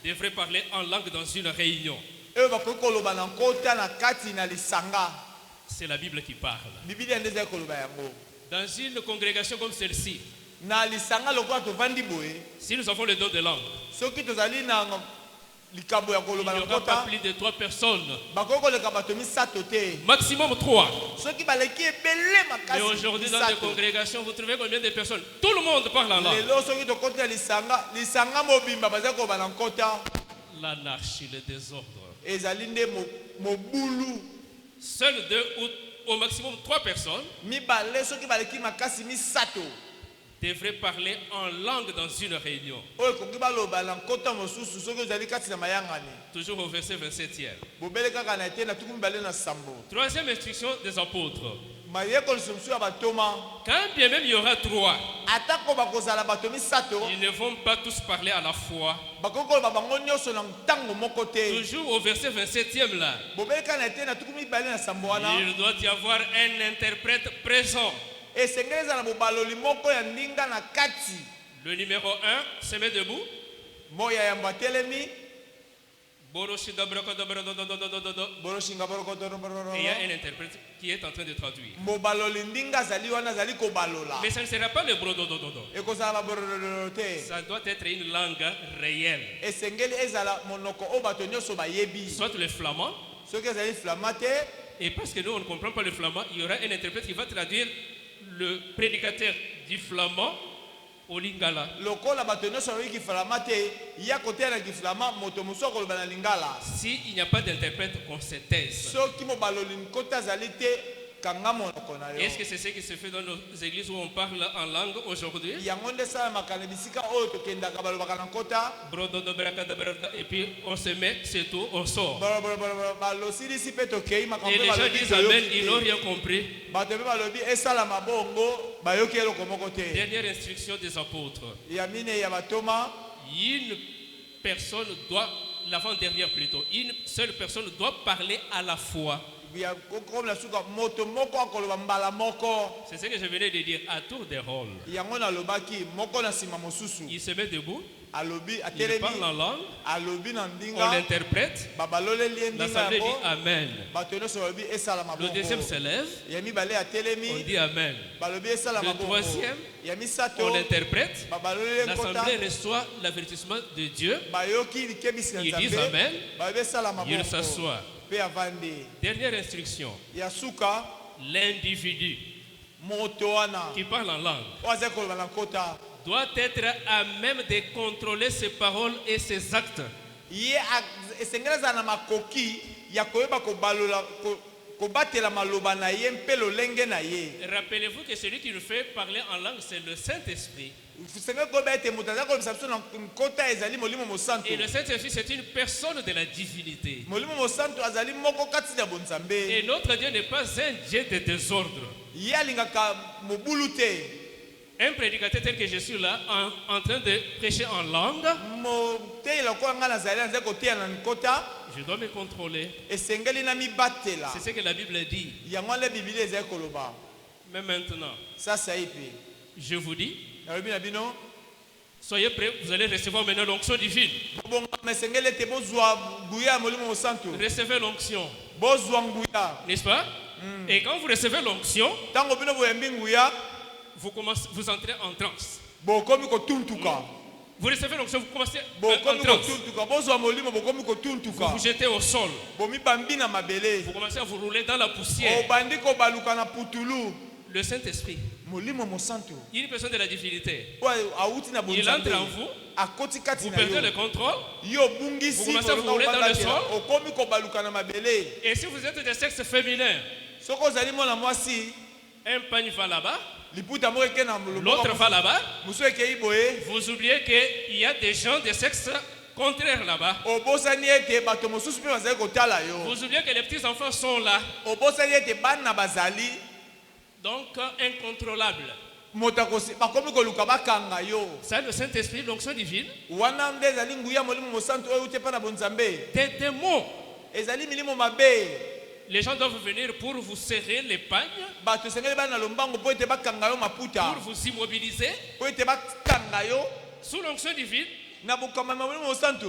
devraient parler en langue dans une réunion. oyo bakoki koloba na nkota na kati na lisanga. C'est la Bible qui parle. Biblia nde ezali koloba yango. Dans une congrégation comme celle-ci, Na lisanga lokola tovandi boye, si nous avons le don de langue, soki tozali na likabo ya il koloba n'y na aura pas nkota plus de 3 personnes. bakoki koleka bato misato te. Maximum 3. Soki baleki ebele Mais makasi aujourd'hui, dans des misato. congrégations, vous trouvez combien de personnes? Tout le monde parle en langue. Lelo soki tokoti na lisanga mobimba bazali koloba na nkota. L'anarchie, le désordre. Ezali nde mobulu. Seuls 2 ou au maximum 3 personnes Mibale soki baleki makasi misato devraient parler en langue dans une réunion. oyo koki baloba na nkota mosusu soki ozali kati na mayangani. Toujours au verset 27e. Bobele kaka na ete na tuku mibale na sambo. Troisième instruction des apôtres. Mayekoliso mosusu ya batoma Quand bien même il y aura 3, atako bakozala bato misato ils ne vont pas tous parler à la fois. bakoki koloba bango nyonso na ntango moko te. Toujours au verset 27e là, Bobele kaka na ete na tuku mibale na sambo wana il doit y avoir un interprète présent. esengeli ezala na bobaloli moko ya ndinga na kati. Le numéro 1 se met debout. Moya yambo atelemi Boroshinda brokododododododododo. boroshinga borokodoroboro. Et il y a un interprète qui est en train de traduire. mobaloli ndinga azali wana azali kobalola Mais ça ne sera pas le brododododo. ekozala baborololo te. Ça doit être une langue réelle. esengeli ezala monoko oyo bato nyonso bayebi. Soit le flamand, soki ezali flama te et parce que nous on ne comprend pas le flamand, il y aura un interprète qui va traduire le prédicateur du flamand au lingala. lokola bato nyonso bayebi kiflama te ya koteya na kiflama moto mosusu akoloba na lingala. S'il n'y a pas d'interprète, qu'on se taise. soki mobaloli nkota azali te kanga monoko na yo. Est-ce que c'est ce qui se fait dans nos églises où on parle en langue aujourd'hui? yango nde esalamaka na bisika oyo tokendaka balobaka na nkota. Et puis on se met, c'est tout, on sort. balosilisi mpe tokei makambo Et mpe les gens balobi disent Amen, toyoki ils n'ont te. rien compris. bato mpe balobi esalama bongo bayoki eloko moko te. Dernière instruction des apôtres. ya mine ya batoma Une personne doit, l'avant-dernière plutôt, une seule personne doit parler à la fois. ya kokomela suka moto moko akoloba mbala moko. C'est ce que je venais de dire, à tour de rôle. yango nalobaki moko na nsima mosusu Il se met debout, alobi il atelemi parle en langue, alobi na on ndinga l'interprète, babaloleli ye ndinga l'assemblée dit yango Amen. bato nyonso balobi esalama Le deuxième bongo. se lève, ya mibale on atelemi dit Amen. balobi esalama Le bongo. troisième, ya misato on l'interprète, babaloleli nkota l'assemblée reçoit l'avertissement de Dieu, bayoki likebisi na ils disent nzambe Amen, balobi esalama ils bongo s'assoient. mpe avandi. Dernière instruction, ya suka l'individu moto wana qui parle en langue oyo azali koloba na nkota doit être à même de contrôler ses paroles et ses actes. ye esengeli azala na makoki ya koyeba kobalola kobatela maloba na ye mpe lolenge na ye. Rappelez-vous que celui qui nous fait parler en langue, c'est le Saint-Esprit. sengeli koyeba ete moto azali kolobisa biso na nkota ezali molimo mosantu. Et le Saint-Esprit, c'est une personne de la divinité. molimo mosantu azali moko kati ya bonzambe. Et notre Dieu n'est pas un Dieu de désordre. ye alingaka mobulu te. Un prédicateur tel que je suis là, en train de prêcher en langue, moteyela koya ngai nazali koteya na nkota je dois me contrôler. esengeli na mibatela. C'est ce que la Bible dit. yango nde biblia ezali koloba. Mais maintenant, sasa ye mpe je vous dis, nalobi na bino Soyez prêts, vous allez recevoir maintenant l'onction divine. bobongama esengeli ete bozwa nguya ya molimo mosantu Recevez l'onction, bozwa nguya n'est-ce pas? Et quand vous recevez l'onction, ntango bino boyembi nguya vous entrez en transe. bokomi kotuntuka Vous recevez l'onction, vous commencez en bokomi transe. kotuntuka bozwa molimo bokomi kotuntuka Vous vous jetez au sol. bomibambi na mabele Vous commencez à vous rouler dans la poussière. obandi kobaluka na putulu Le Saint-Esprit, molimo mosantu il y a une personne de la divinité. oyo awuti na Il entre bonzambe en vous, akoti kati vous na perdez le yo contrôle. yo obungisi Vous commencez à vous bolonga rouler dans le obandatela, sol. okomi kobaluka na mabele Et si vous êtes de sexe féminin, soki ozali mwana mwasi un pagne va là-bas, liputa moko eke na l'autre va là-bas. mosu ekei boye Vous oubliez qu'il y a des gens de sexe contraire là-bas. obosani ete bato mosusu mpe bazali kotala yo Vous oubliez que les petits-enfants sont là. obosani ete bana bazali Donc, incontrôlable. moto bakomi koluka bakanga yo Ça, le Saint-Esprit, l'onction divine, wana nde ezali nguya molimo mosantu oyo ute mpa na bonzambe des démons. ezali milimo mabe Les gens doivent venir pour vous serrer les pagnes, bato esengeli bana na lombango mpo ete bakanga yo maputa pour vous immobiliser. mpo ete bakanga yo Sous l'onction divine, na bokamami ya molimo mosantu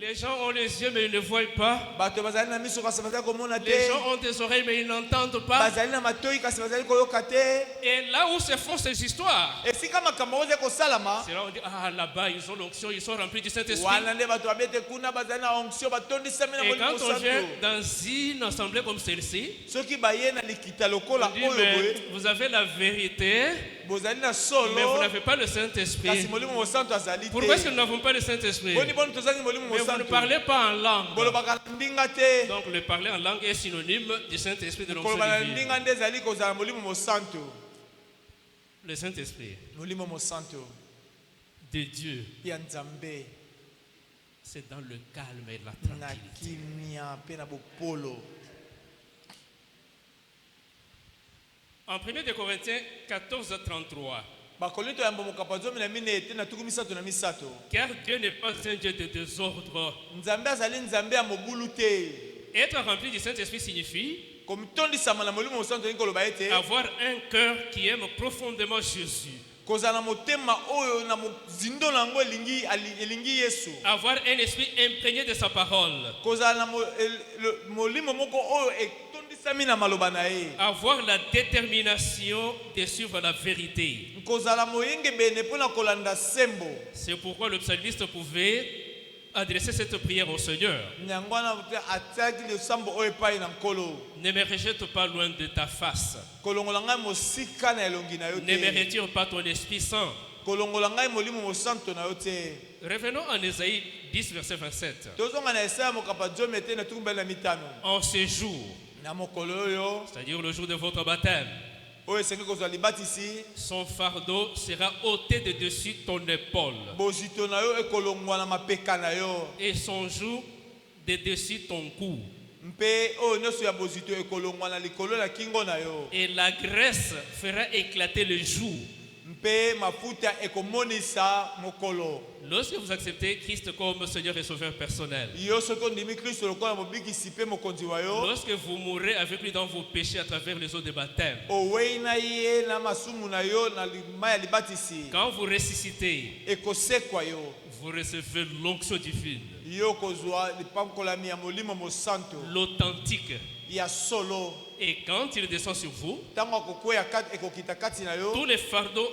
les gens ont les yeux mais ils ne voient pas. bato bazali na miso kasi bazali komona Les te gens ont des oreilles mais ils n'entendent pas. bazali na matoi kasi bazali koyoka te Et là où se font ces histoires, esika makambo oyo ezali kosalama c'est là où on dit, ah là-bas, ils ont l'onction, ils sont remplis du Saint-Esprit. wana nde bato babete kuna bazali na onction batondisami na Et molimo quand on vient mosantu dans une assemblée comme celle-ci, soki baye na likita on lokola dit, oyo mais boye vous avez la vérité, bozali na mais vous solo n'avez pas le kasi Saint-Esprit. molimo mosantu azali Pourquoi est-ce que te nous n'avons pas le Saint-Esprit? boni boni tozali molimo Mais vous ne mosantu parlez pas en langue. bolobaka na mbinga te Donc le parler en langue est synonyme du Saint-Esprit de l'onction koloba na divine. mbinga nde ezali kozala molimo mosantu Le Saint-Esprit molimo mosantu de Dieu, ya nzambe c'est dans le calme et la na tranquillité. kimia mpe na bopolo En 1 Corinthiens 14, 33, bakolinto ya mbomokapa 14 te na tuku misato na misato car Dieu n'est pas un Dieu de désordre. nzambe azali nzambe ya mobulu te Être rempli du Saint-Esprit signifie komitondisama na molimo mosantu elingi koloba ete avoir un cœur qui aime profondément Jésus. kozala na motema oyo na mozindo na yango elingi yesu Avoir un esprit imprégné de sa parole. kozala na molimo moko oyo etondisami na maloba na ye Avoir la détermination de suivre la vérité. kozala moyengebene mpo na kolanda sembo C'est pourquoi le psalmiste pouvait adresser cette prière au Seigneur. yango wana atiaki losambo oyo epai na nkolo Ne me rejette pas loin de ta face. kolongola ngai mosika na elongi na yo Ne me te retire pas ton Esprit Saint. kolongola ngai molimo mosantu na yo te Revenons en Ésaïe 10, verset 27. tozonga na esaya mokapa 10 te na tuku mbele na mitano En ce jour, na mokolo oyo c'est-à-dire le jour de votre baptême, oyo esengi kozwa libatisi son fardeau sera ôté de dessus ton épaule bozito na yo ekolongwa na mapeka na yo et son joug de dessus ton cou. mpe oyo nyonso ya bozito ekolongwa na likolo na kingo na yo Et la graisse fera éclater le joug. mpe mafuta ekomonisa mokolo Lorsque vous acceptez Christ comme Seigneur et Sauveur personnel, yo soki ondimi kristo lokola mobikisi mpe mokonzi wa yo lorsque vous mourrez avec lui dans vos péchés à travers les eaux de baptême, owei na ye na masumu na yo na mai ya libatisi quand vous ressuscitez, ekosekwa yo vous recevez l'onction divine, yo kozwa lipankolami ya molimo mosantu l'authentique. ya solo Et quand il descend sur vous, ntango akokwea ekokita kati na yo tous les fardeaux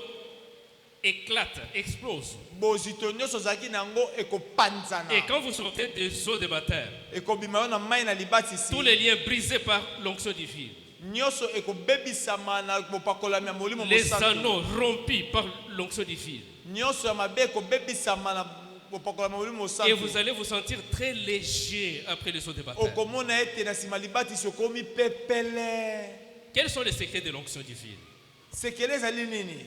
éclatent, explosent. bozito nyonso ozalaki na yango ekopanzana Et quand vous sortez des eaux de baptême, ekobima yo na mai na libatisi tous les liens brisés par l'onction divine, nyonso ekobebisama na bopakolami ya molimo les mosantu anneaux rompus par l'onction divine, nyonso ya mabe ekobebisama na bopakolami ya molimo et mosantu vous allez vous sentir très léger après les eaux de baptême. okomona ete na nsima libatisi okomi pepele Quels sont les secrets de l'onction divine? sekele ezali nini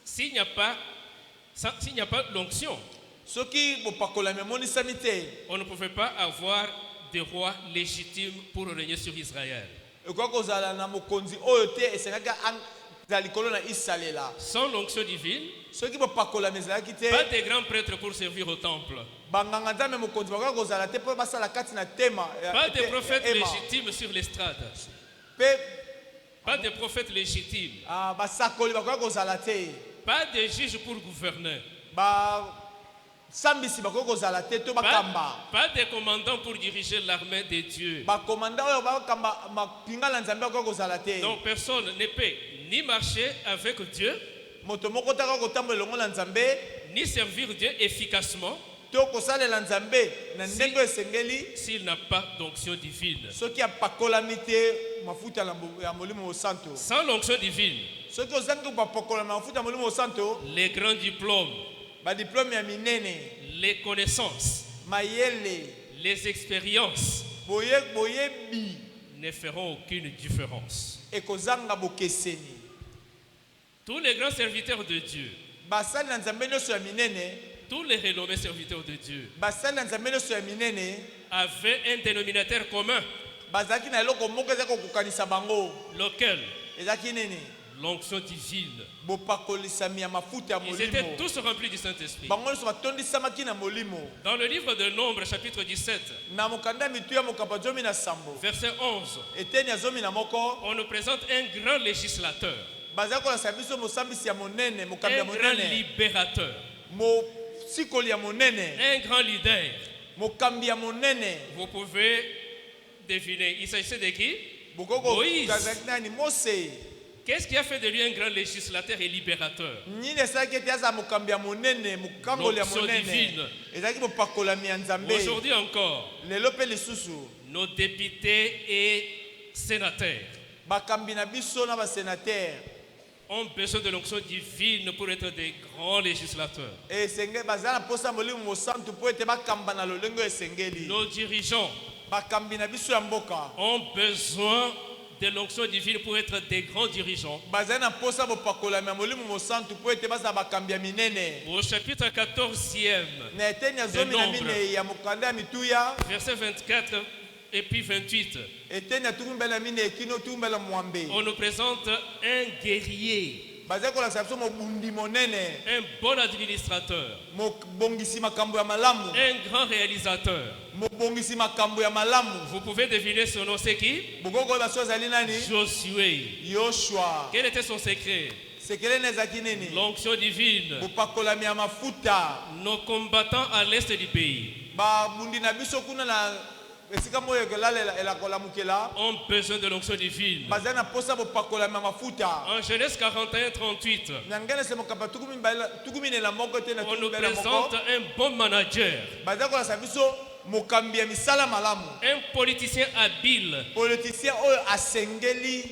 S'il n'y a pas l'onction, soki bopakolami emonisami te on ne pouvait pas avoir des rois légitimes pour régner sur Israël. ekoki kozala na mokonzi oyo te esengaki za likolo na isalela Sans l'onction divine, soki bopakolami ezalaki te pas de grands prêtres pour servir au temple, banganga nzambe mokonzi bakoki kozala te mpo basala kati na tema pas de prophètes légitimes sur l'estrade, mpe pas de prophètes légitimes, basakoli bakoki kozala te pas de juges pour gouverner. sambisi bakoki kozala te to bakamba Pas des commandants pour diriger l'armée de Dieu. bakomanda oyo bakamba mapinga na nzambe bakoki kozala te. Donc personne ne peut ni marcher avec Dieu, moto moko taka kotambola elongo na nzambe ni servir Dieu efficacement to kosalela nzambe na ndenge oyo esengeli s'il n'a pas d'onction divine. soki apakolami te mafuta ya molimo mosantu. Sans l'onction divine, soki ozangi kopakola mafuta ya molimo mosantu, les grands diplômes, badiplome ya minene, les connaissances, mayele, les expériences boyebi ne feront aucune différence. ekozanga bokeseni. Tous les grands serviteurs de Dieu, basali na nzambe nyonso ya minene, tous les renommés serviteurs de Dieu basali na nzambe nyonso ya minene avaient un dénominateur commun, bazalaki na eloko moko ezaki kokokanisa bango. lequel ezalaki nini? l'onction divine. bopakolisami ya mafuta ya Ils étaient molimo. tous remplis du Saint-Esprit. bango nyonso batondisamaki na molimo. Dans le livre de Nombre, chapitre 17, na mokanda mitu ya mokapa zomi na sambo verset 11, eteni ya zomi na moko on nous présente un grand législateur, bazali kolakisa biso mosambisi ya monene, mokambi ya un grand monene, libérateur, mosikoli ya monene, un grand leader. mokambi ya monene. Vous pouvez deviner, il s'agissait de qui? bokoko Moïse. kazalaki nani? Mose. Qu'est-ce qui a fait de lui un grand législateur et libérateur? nini esalaki ete aza mokambi ya monene, mokangoli ya L'onction monene? divine. ezalaki bopakolami ya nzambe. Aujourd'hui encore, lelo mpe lisusu nos députés et sénateurs bakambi na biso na basénatere ont besoin de l'onction divine pour être des grands législateurs. esenge bazala na mposa molimo mosantu mpo ete bakamba na lolenge oyo esengeli. Nos dirigeants bakambi na biso ya mboka ont besoin de l'onction divine pour être des grands dirigeants. bazali na mposa bopakolami ya molimo mosantu mpo ete bazala bakambi ya minene. Au chapitre 14e, na eteni ya zomi na minei ya mokanda ya mituya verset 24 et puis 28, eteni ya tukumbela na minei kino tukumbela mwambe on nous présente un guerrier, bazali kolakisa biso mobundi monene, un bon administrateur, mobongisi makambo ya malamu, un grand réalisateur. mobongisi makambo ya malamu. Vous pouvez deviner son nom, c'est qui? bokoko oyo baso ezali nani? Josué. yoshua. Quel était son secret? sekele na ezalaki nini? L'onction divine. bopakolami ya mafuta. Nos combattants à l'est du pays babundi na biso kuna na esika moyo ekolala elakolamukela ont besoin de l'onction divine. bazali na mposa bopakolami ya mafuta. En Genèse 41, 38, na ngenese mokapa tukumi na moko te na on nous tukumi na présente moko un bon manager, bazali kolakisa biso mokambi ya misala malamu, un politicien habile, politicien oyo asengeli,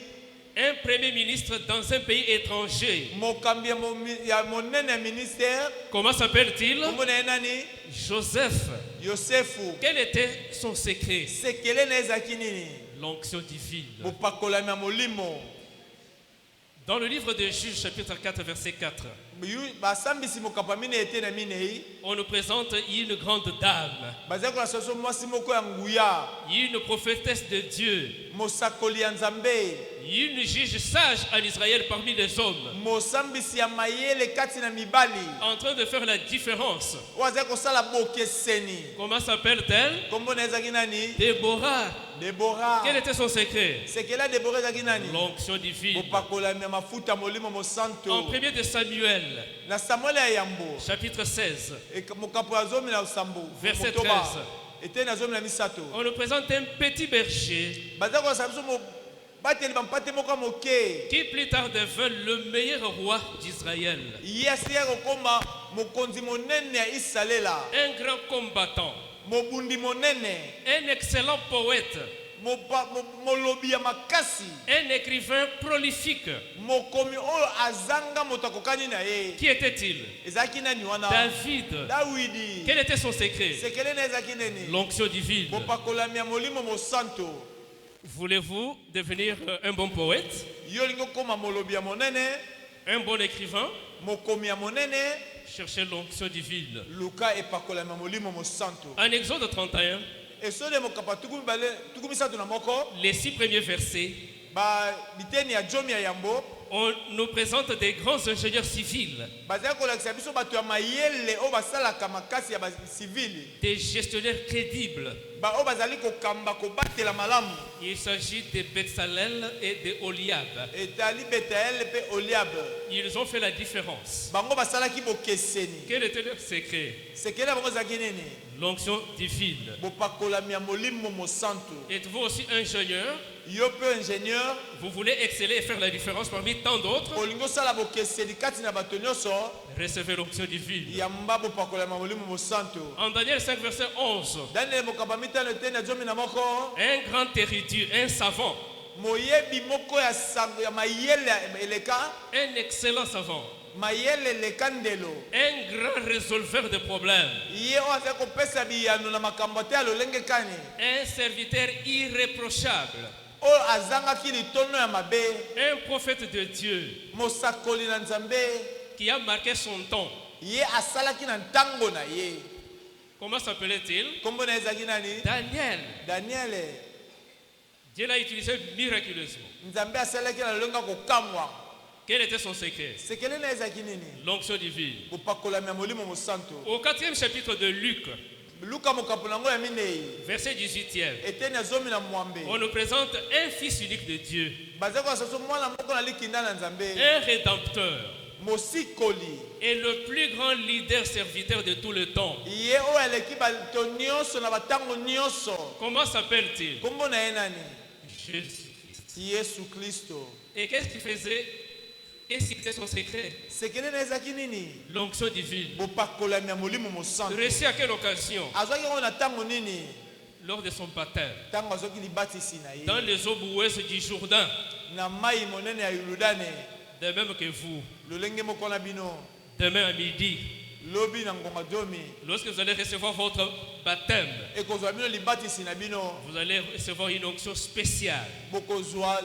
un premier ministre dans un pays étranger. mokambi ya monene ya ministère. Comment s'appelle-t-il? kombo na ye nani? Joseph. yosefu. Quel était son secret? sekele na ezalaki nini? L'onction divine. bopakolami ya molimo. Dans le livre de Juges, chapitre 4, verset 4, basambisi mokapa minei ete na minei on nous présente une grande dame, bazali kolakisa biso mwasi moko ya nguya, une prophétesse de Dieu, mosakoli ya nzambe, une juge sage en Israël parmi les hommes, mosambisi ya mayele kati na mibali, en train de faire la différence. oyo azali kosala bokeseni. Comment s'appelle-t-elle? kombo na ezalaki nani? Déborah. Debora. Quel était son secret? sekele ya debora ezalaki nani? L'onction divine. bopakolami ya mafuta molimo En mosantu. 1er de Samuel, na samuele ya yambo chapitre 16, mokapo ya zomi na sambo Verset motoba 13. eteni ya zomi na misato on nous présente un petit berger bazali kolakisa biso bateli bampate moko ya moke qui plus tard devint le meilleur roi d'Israël, ye asili ya kokoma mokonzi monene ya isalela, un grand combattant, mobundi monene, un excellent poète, molobi ya makasi, un écrivain prolifique. mokomi oyo azanga moto akokani na ye. Qui était-il? ezalaki nani wana? David. dawidi. Quel était son secret? sekele na ezalaki nini? L'onction divine. bopakolami ya molimo mosantu. Voulez-vous devenir un bon poète, yo olingi okoma molobi ya monene, un bon écrivain? mokomi ya monene, Cherchez l'onction divine. luka epakolami ya molimo mosantu. En Exode 31, esode mokapa tukumi misato na moko les 6 premiers versets biteni ya jomi ya yambo On nous présente des grands ingénieurs civils, bazali kolakisa biso bato ya mayele oyo basalaka makasi ya basivili, des gestionnaires crédibles. oyo bazali kokamba kobatela malamu. Il s'agit de Betsalel et de Oliab. etali Betael mpe Oliab, Ils ont fait la différence. bango basalaki bokeseni. Quel était leur secret? sekele na bango ezalaki nini? L'onction divine. bopakolami ya molimo mosantu. Êtes-vous aussi ingénieur? Yo mpe ingénieur, Vous voulez exceller et faire la différence parmi tant d'autres? olingi osala bokeseni kati na bato nyonso, Recevez l'onction divine. yamba bopakolami ya molimo mosantu. En Daniel 5, verset 11, Daniel mokaba mitano te na zomi na moko, un grand érudit, un savant, moyebi moko ya sango ya mayele eleka, un excellent savant, mayele eleka ndelo, un grand résolveur de problèmes, ye oyo azali kopesa biyano na makambo te ya lolenge kani, un serviteur irréprochable, oyo azangaki litono ya mabe, un prophète de Dieu mosakoli na Nzambe, qui a marqué son temps. ye asalaki na ntango na ye. Comment s'appelait-il? Kombo na ye ezalaki nani? Daniel. Daniel. Dieu l'a utilisé miraculeusement. Nzambe asalaki na lolenge ya kokamwa. Quel était son secret? sekele na ye ezalaki nini? L'onction divine. bopakolami ya molimo mosantu. Au 4e chapitre de Luc, luka mokapo nango ya minei, verset 18e, eteni ya zomi na mwambe, on nous présente un fils unique de Dieu, bazali kolakisa biso mwana moko na likinda na Nzambe, un rédempteur mosikoli, et le plus grand leader serviteur de tout le temps. ye oyo aleki bato nyonso na batango nyonso. Comment s'appelle-t-il? Kombo na ye nani? Jésus. Yesu Kristo. Et qu'est-ce qu'il faisait? Qu'est-ce qui était son secret? sekele na ye ezalaki nini? L'onction divine. bopakolami ya molimo mosantu. Réussi à quelle occasion? azwaki yango na ntango nini? Lors de son baptême, ntango azwaki libatisi na ye dans les eaux boueuses du Jourdain, na mai monene ya Yordane, de même que vous, lolenge moko na bino, demain à midi, lobi na ngonga domi, lorsque vous allez recevoir votre baptême, ekozwa bino libatisi na bino, vous allez recevoir une onction spéciale. bokozwa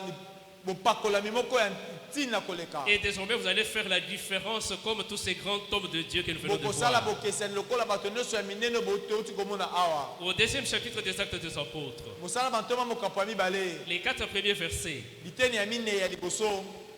bopakolami moko ya ntina koleka. Et désormais, vous allez faire la différence comme tous ces grands hommes de Dieu que nous venons de bokosala voir. bokeseni lokola bato nyonso ya minene boteuti komona awa. Au 2e chapitre des Actes des Apôtres, mosala bantoma mokapo ya mibale, les 4 premiers versets, biteni ya minei ya liboso,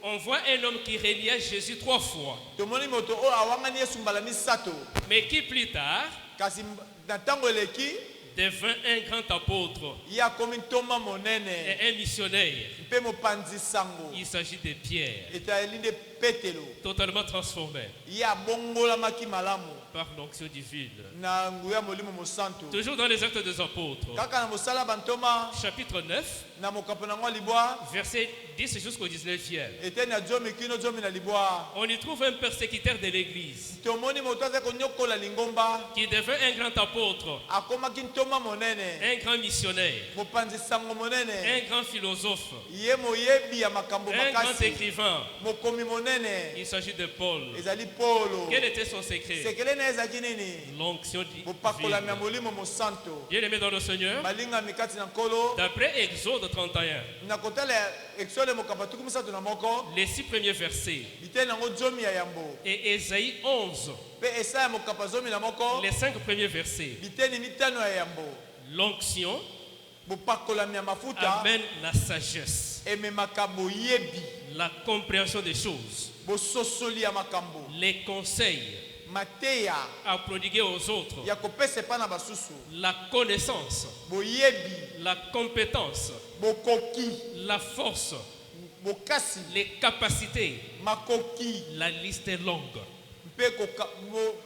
on voit un homme qui renia Jésus 3 fois, tomoni moto oyo awangani Yesu mbala misato, mais qui plus tard kasi na ntango eleki devint un grand apôtre ye akomi ntoma monene et un missionnaire. mpe mopanzi sango. Il s'agit de Pierre, etali nde Petelo, totalement transformé ye abongolamaki malamu par l'onction divine. na nguya molimo mosantu. Toujours dans les Actes des Apôtres, kaka na mosala bantoma chapitre 9, na mokapo nango libwa, verset 10 jusqu'au 19e, eteni ya zomi kino zomi na libwa, on y trouve un persécuteur de l'Église tomoni moto azali konyokola lingomba, qui devint un grand apôtre, akomaki ntoma monene, un grand missionnaire, mopanzi sango monene, un grand philosophe, ye moyebi ya makambo un grand makasi, écrivain. mokomi monene, Il s'agit de Paul. ezali Polo. Quel était son secret? sekele na ye ezalaki nini? L'onction bopakolami ya divine. molimo mosantu. Bien-aimé dans le Seigneur, balingami kati na nkolo, d'après Exode 31, na kotala exode mokapa tuku misato na moko, les 6 premiers versets, biteni yango zomi ya yambo, et Ésaïe 11, mpe esaya mokapa zomi na moko, les 5 premiers versets, biteni mitano ya yambo, l'onction bopakolami ya mafuta amène la sagesse, ememaka boyebi, la compréhension des choses, bososoli ya makambo, les conseils mateya à prodiguer aux autres, ya kopesa epai na basusu, la connaissance, boyebi, la compétence, bokoki, la force, bokasi, les capacités. makoki, La liste est longue. mpe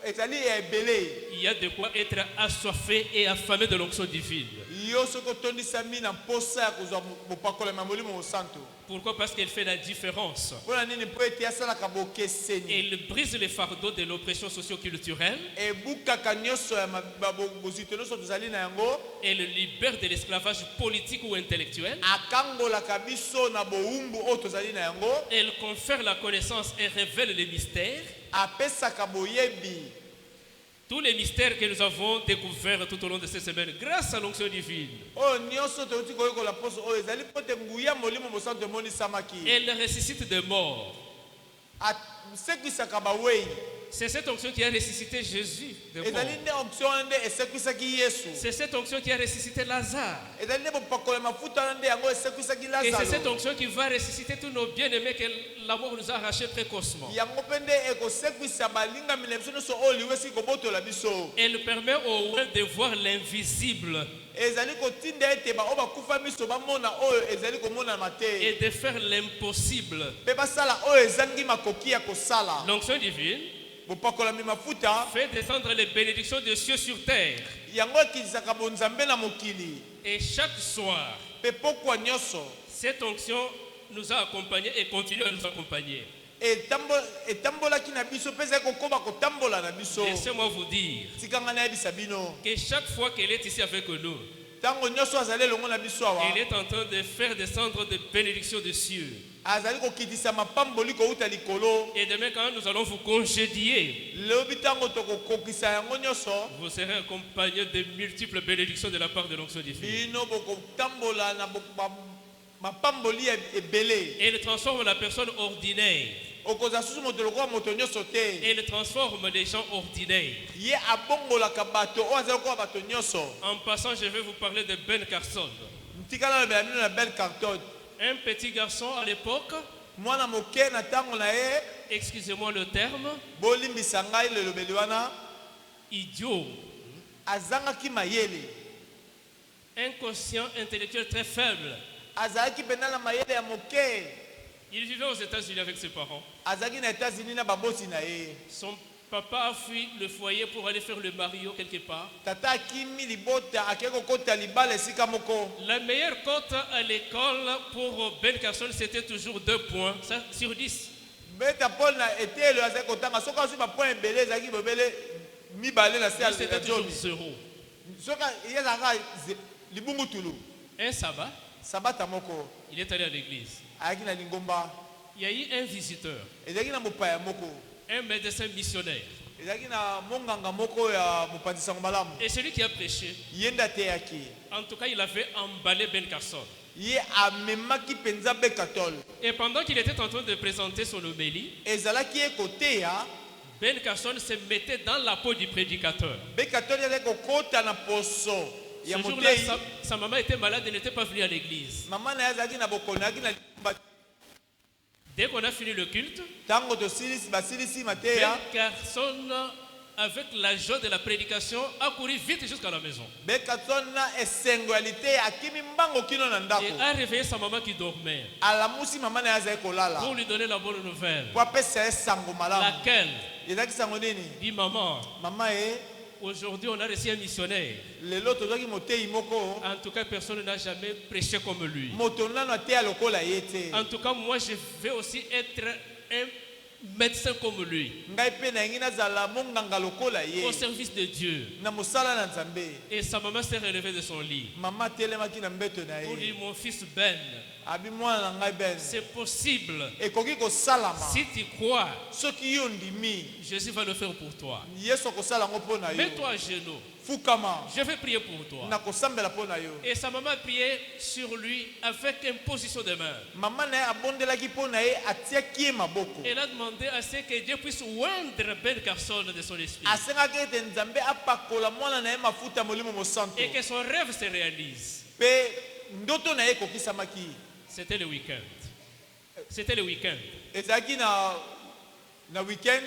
ezali ya ebele. Il y a de quoi être assoiffé et affamé de l'onction divine. yo soki otondisami na mposa ya kozwa bopakolami ya molimo mosantu. Pourquoi? Parce qu'elle fait la différence. mpona nini? mpo ete asalaka bokeseni, Elle brise les fardeaux de l'oppression socio-culturelle. ebukaka nyonso ya bozito nyonso tozali na yango, Elle libère de l'esclavage politique ou intellectuel. akangolaka biso na bowumbu oyo tozali na yango, Elle confère la connaissance et révèle les mystères. apesaka boyebi, Tous les mystères que nous avons découverts tout au long de cette semaine grâce à l'onction divine. oyo nyonso touti koyekola poso oyo ezali mpo te nguya molimo mosantu emonisamaki, Elle ressuscite des morts. asekwisaka bawei, C'est cette onction qui a ressuscité Jésus de mort. ezali nde onction nde esekwisaki yesu C'est cette onction qui a ressuscité Lazare. ezali nde bopakola mafuta nde yango esekwisaki Et c'est cette lazaro onction qui va ressusciter tous nos bien-aimés que l'amour nous a arrachés précocement. yango mpe nde ekosekwisa balingami na biso nyonso oyo liwe esiki kobotola biso Elle permet au loin de voir l'invisible ezali kotinda ete baoyo bakufa miso bamona oyo ezali komonana et te de faire l'impossible. mpe basala oyo ezangi makoki ya kosala L'onction divine bopakolami mafuta fait descendre les bénédictions de cieux sur terre. yango ekilisaka bonzambe na mokili Et chaque soir, mpe pokwa nyonso cette onction nous a accompagnés et continue à nous accompagner. etambolaki na biso mpe ezali kokoba kotambola na biso Laissez-moi vous dire tikanga nayebisa bino que chaque fois qu'elle est ici avec nous, ntango nyonso azali elongo na biso awa elle est en train de faire descendre des bénédictions de cieux. azali kokitisa mapamboli kouta likolo Et demain, quand nous allons vous congédier, lobi ntango tokokokisa yango nyonso vous serez accompagnés de multiples bénédictions de la part de l'onction divine. bino bokotambola na mapamboli ebele Elle transforme la personne ordinaire. okozala susu moto lokola moto nyonso te Elle transforme les gens ordinaires. ye abongolaka bato oyo azali lokola bato nyonso En passant, je vais vous parler de Ben Carson. ntikala lobela bino na belle carton Un petit garçon à l'époque, mwana moke na ntango na ye excusez-moi le terme, bolimbisa ngai lelobeli wana idiot, azangaki mayele inconscient, intellectuel très faible. azalaki mpena na mayele ya moke Il vivait aux États-Unis avec ses parents. azalaki na États-Unis na babosi na ye Son papa a fui le foyer pour aller faire le Mario quelque part. tata akimi libota akei kokota libala esika moko La meilleure cote à l'école pour Ben Carson, c'était toujours 2 points ça, sur 10. beta paul na etelo azali kotanga soki azwi bapoint ebele ezalaki bobele mibale na se Lui, ya c'était toujours jomi 0. soki ye ezalaka libungutulu Un sabbat, sabata moko il est allé à l'église. ayaki na lingomba Il y a eu un visiteur, ezalaki na mopaya moko un médecin missionnaire. ezalaki na monganga moko ya mopanzi sango malamu Et celui qui a prêché, ye nde ateyaki en tout cas, il avait emballé Ben Carson. ye amemaki mpenza bekatol Et pendant qu'il était en train de présenter son homélie, ezalaki ye koteya Ben Carson se mettait dans la peau du prédicateur. bekatol azalaki kokota na poso Ce ya jour-là, motei sa maman était malade et n'était pas venue à l'église. mama na ye azalaki na bokono ayaki na lingomba Dès qu'on a fini le culte, ntango basilisi Ben mateya Carson, avec la joie de la prédication, a couru vite jusqu'à la maison. bekatol na esengo ya liteya akimi mbango kino na Et ndako a réveillé sa maman qui dormait alamusi mama na ye azali kolala pour lui donner la bonne nouvelle. po apesa ye sango malamu Laquelle ezalaki sango nini dit maman, mama ye aujourd'hui on a reçu un missionnaire. lelo tozwaki motei moko En tout cas, personne n'a jamais prêché comme lui. moto nano ateya lokola ye te En tout cas, moi je vais aussi être un médecin comme lui, ngai mpe nayengi nazala monganga lokola ye au service de Dieu. na mosala na nzambe Et sa maman s'est relevée de son lit mama atelemaki na mbeto na pour ye dire, mon fils Ben, abi mwana na ngai ben c'est possible. ekoki kosalama Si tu crois, soki yo ndimi Jésus va le faire pour toi. yesu akosala yango mpo na yo Mets-toi à genoux. fukama Je vais prier pour toi. nakosambela mpo na yo Et sa maman priait sur lui avec imposition de main. mama na ye abondelaki mpo na ye atiaki ye maboko Elle a demandé à ce que Dieu puisse oindre Ben Carson de son esprit. asengaki ete nzambe apakola mwana na ye mafuta molimo mosanto Et que son rêve se réalise. mpe ndoto na ye ekokisamaki C'était le week-end. C'était le week-end. ezalaki na weekend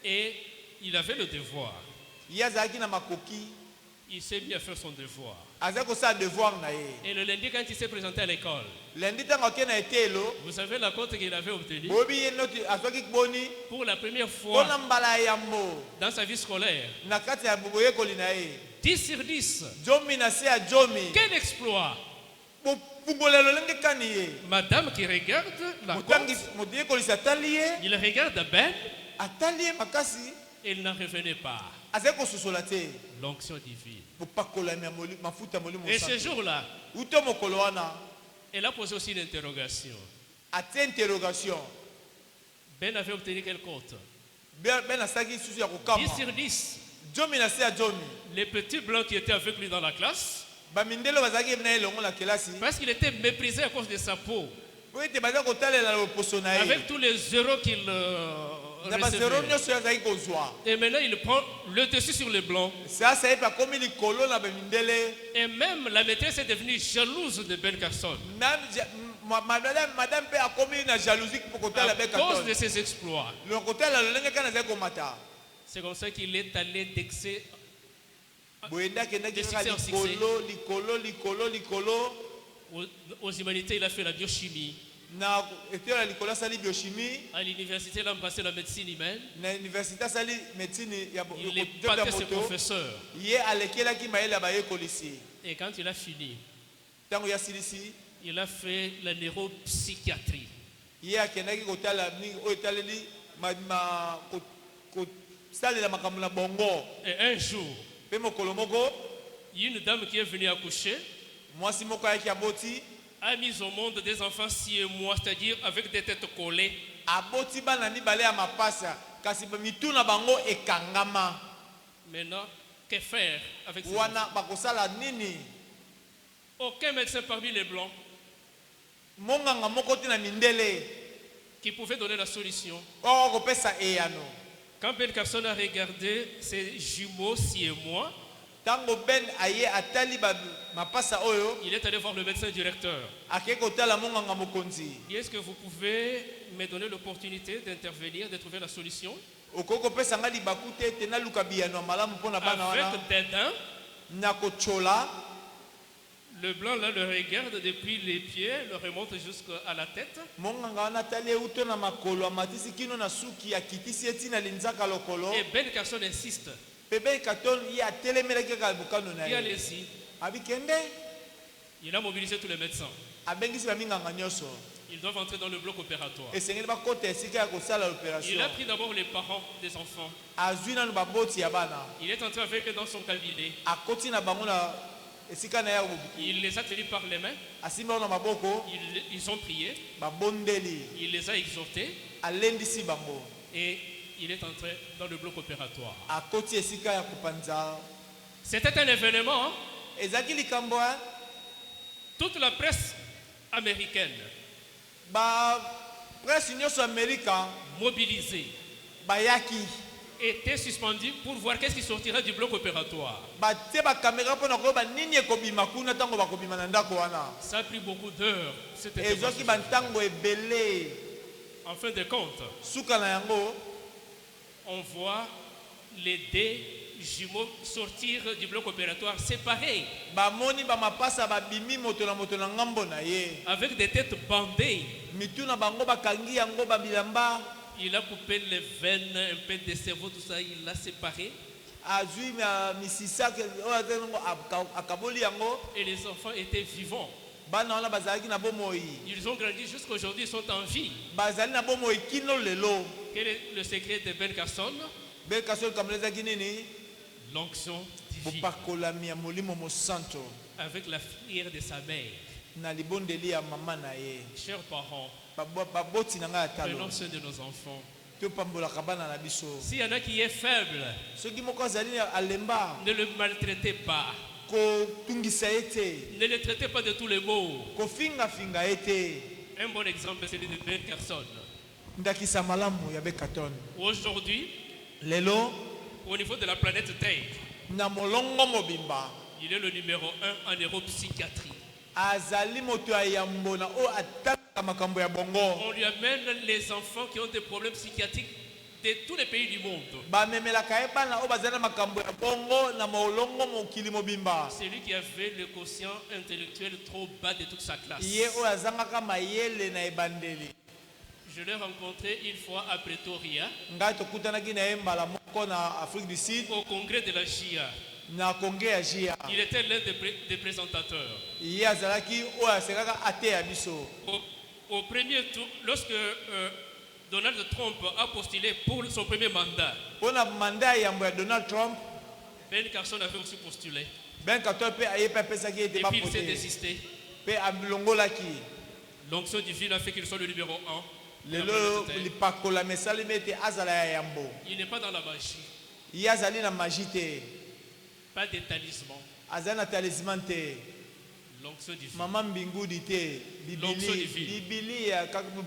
Et il avait le devoir. ye azalaki na makoki Il s'est mis à faire son devoir. azalaki kosala devoir na ye Et le lundi, quand il s'est présenté à l'école, lendi ntango ake na etelo vous savez la cote qu'il avait obtenue boyebi ye noti azwaki boni pour la première mpona fois mbala ya yambo dans sa vie scolaire. na kati ya boyekoli na ye 10 sur 10. jomi na se ya jomi Quel exploit! bopungolelo lenge kani ye Madame qui regarde la cote, moyekolisi atali ye il regarde Ben, atali ye makasi il n'en revenait pas. azali kososola te L'onction divine. bopakolami ya mafuta molimo Et ce jour-là, uto mokolo wana elle a posé aussi une interrogation. atie interrogation Ben avait obtenu quelle cote? ben asalaki susu ya 10 kokama sur 10. jomi na se ya jomi Les petits blancs qui étaient avec lui dans la classe, bamindele bazalaki na ye elongo na kelasi parce qu'il était méprisé à cause de sa peau, po ete baza kotalela loposo na ye avec tous les zéros qu'il na bazero nyonso azali kozwa. Et maintenant, il prend le dessus sur le blanc. Sasa yepa komi likolo na bemindele. Et même la maîtresse est devenue jalouse de Ben Carson. Madame pe a komi na jalousie pour côté la Ben À cause Carson. de ses exploits. Le côté la lolenge kana zali komata. C'est comme ça qu'il est allé d'excès. Boyenda kenda De ki succès en succès. likolo. Aux humanités, il a fait la biochimie. Na etela likolo sali biochimie. À l'université, il a passé la médecine humaine. Na université sali médecine ya Il est battu ses professeurs. Ye alekelaki mayele ba yekolisi. Et quand il a fini, Tango ya silisi. il a fait la neuropsychiatrie. Ye akendaki kotala mingi o etaleli ko salela makambo na bongo. Et un jour, Pe mokolo moko une dame qui est venue accoucher mwasi moko ayaki aboti. a mis au monde des enfants 6 mois, c'est-à-dire avec des têtes collées. Aboti bana mibale ya mapasa kasi mituna bango ekangama. Maintenant, que faire avec ces Wana enfants? bakosala nini? Aucun médecin parmi les blancs Monganga moko tina mindele qui pouvait donner la solution. o kopesa eyano. Quand Ben Carson a regardé ses jumeaux 6 mois, Tango Ben aye atali mapasa oyo il est allé voir le médecin directeur. ake kotala monganga mokonzi. Est-ce que vous pouvez me donner l'opportunité d'intervenir, de trouver la solution? Oko kopesa nga libaku te te naluka biyano ya malamu mpona bana wana Avec dédain, na kochola. le blanc là le regarde depuis les pieds, le remonte jusqu'à la tête. Monganga wana atali euto na makolo amatisi kino na suki akitisi etina linzaka lokolo. Et Ben Carson insiste. Bebe katon ye atelemelaki kaka bukano na Et ye. allez-y. Abikende Il a mobilisé tous les médecins. abengisi baminganga nyonso. Ils doivent entrer dans le bloc opératoire. Esengeli bakota esika ya kosala Il l'opération. a pris d'abord les parents des enfants. Azwi nanu baboti ya bana. Il est entré avec eux dans son cabinet. Akoti na bango na esika na ya bobuki. Il les a tenus par les mains. Asimbi bango na maboko Ils ont prié. babondeli. Il les a exhortés. Alendisi bango. Et il est entré dans le bloc opératoire. Akoti esika ya kopanza. C'était un événement. Hein? Ezaki likambo hein? Toute la presse américaine Ba presse nyonso Amerika mobilisée bayaki. était suspendue pour voir qu'est-ce qui sortira du bloc opératoire. Batie bakamera mpona koyeba nini ekobima kuna ntango bakobima na ndako wana. Ça a pris beaucoup d'heures. Cette Ezwaki intervention. bantango ebele. En fin de compte, Suka na yango on voit les deux jumeaux sortir du bloc opératoire séparés, bamoni bamapasa babimi moto na ngambo na ye. avec des têtes bandées. Mituna bango bakangi yango babilamba. Il a coupé les veines, un peu de cerveau, tout ça, il l'a séparé. Azui misisa akaboli yango. Et les enfants étaient vivants. Bana wana bazalaki na bomoi. Ils ont grandi jusqu'à aujourd'hui, ils sont en vie. Bazali na bomoi kino lelo. Quel est le secret de Ben Carson? Bekasol kamlezaki nini? L'onction divine, Bopakolami ya molimo mosanto avec la prière de sa mère. na libondeli ya mama na ye. Chers parents, Baboti na ngai atalo. prenons soin de nos enfants. Topambolaka bana na biso. S'il y en a qui est faible, Soki moko azali alemba ne le maltraitez pas. kotungisa ye te. Ne le traitez pas de tous les maux. Kofingafinga ye te. Un bon exemple, c'est celui de Ben Carson. Ndakisa malamu ya Bekaton. Aujourd'hui, Lelo au niveau de la planète Terre, na molongo mobimba il est le numéro 1 en neuropsychiatrie. azali moto ya yambo na o ataka makambo ya bongo. On lui amène les enfants qui ont des problèmes psychiatriques de tous les pays du monde. Bamemelaka ye bana o bazali na makambo ya bongo na molongo mokili mobimba. C'est lui qui avait le quotient intellectuel trop bas de toute sa classe. Ye o azangaka mayele na ebandeli. Je l'ai rencontré une fois à Pretoria, Ngai tokutanaki na ye mbala moko na Afrique du Sud au congrès de la JIA. na Congrès ya JIA. Il était l'un des présentateurs. Ye azalaki o asekaka ate ya biso. Au premier tour, lorsque Donald Trump a postulé pour son premier mandat, Pona mandat ya yambo ya Donald Trump Ben Carson avait aussi postulé. Ben Carson pe aye pe pesaki ete Et ba puis il s'est pote. désisté. Pe amlongolaki. L'onction divine a fait qu'il soit le numéro 1. Lelo lipakola mesali mete azala ya yambo. Il n'est pas dans la magie, Ye azali na magie te. pas de talisman. Azali na talisman te. L'onction divine. Maman Mbingudi te. L'onction divine. Biblia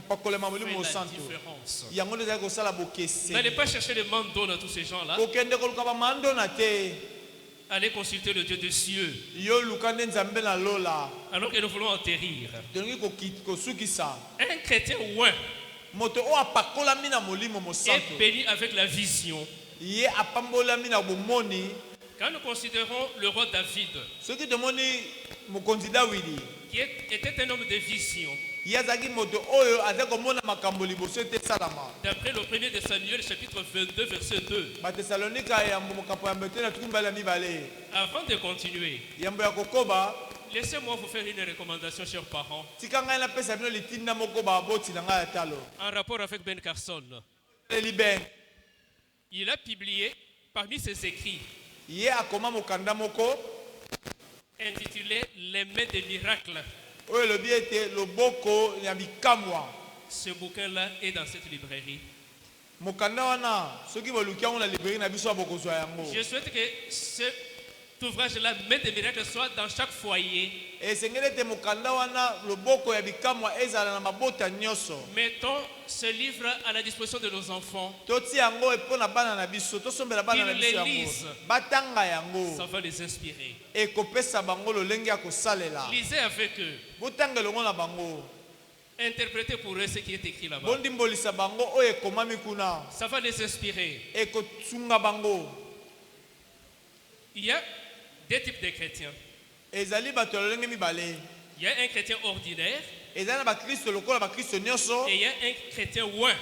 pakolema Fait molimo la santo. différence. Yango ndeza ko sala bokese. N'allez pas chercher les mandos dans tous ces gens-là. Kokende ko luka ba mando na te. Allez consulter le Dieu des cieux. Yo luka nzambe na lola. Alors que nous voulons atterrir. Dongi ko sukisa. Un chrétien ouin Moto o apakola mina molimo mo santo. est béni avec la vision. Ye apambola mina bomoni. Quand nous considérons le roi David, Ce qui demande mokonzi Dawidi. qui était un homme de vision, Yazaki moto oyo azako mona makambo liboso te salama. d'après le 1er de Samuel, chapitre 22, verset 2, Ba Thessalonika ya mokapo ya mbete na tukumbala mibale. avant de continuer, Yambo ya kokoba laissez-moi vous faire une recommandation, chers parents, tika ngai na pesa bino litinda moko ba boti na ngai ya talo. en rapport avec Ben Carson. Liben. Il a publié parmi ses écrits Ye akoma mokanda moko intitulé Les mains des miracles. oyo lobi ete loboko ya bikamwa. Ce bouquin-là est dans cette librairie. Mokanda wana soki boluki yango na librairie na biso bokozwa yango. Je souhaite que cet ouvrage-là, Mains des miracles, soit dans chaque foyer. Esengeli ete mokanda wana loboko ya bikamwa ezala na mabota nyonso. Mettons ce livre à la disposition de nos enfants. Toti yango epo na bana na biso tosombela bana na Qu'ils biso les yango. lisent. Batanga yango. Ça va les inspirer. Ekopesa bango lolenge ya kosalela. Lisez avec eux. Botange longo na bango. Interprétez pour eux ce qui est écrit là-bas. Bondimbolisa bango oyo ekomami kuna. Ça va les inspirer. Ekotsunga bango. Il y a deux types de chrétiens. Ezali bato ya lolenge mibale. Il y a un chrétien ordinaire Ezali na bakristo lokola bakristo nyonso. et il y a un chrétien ouin.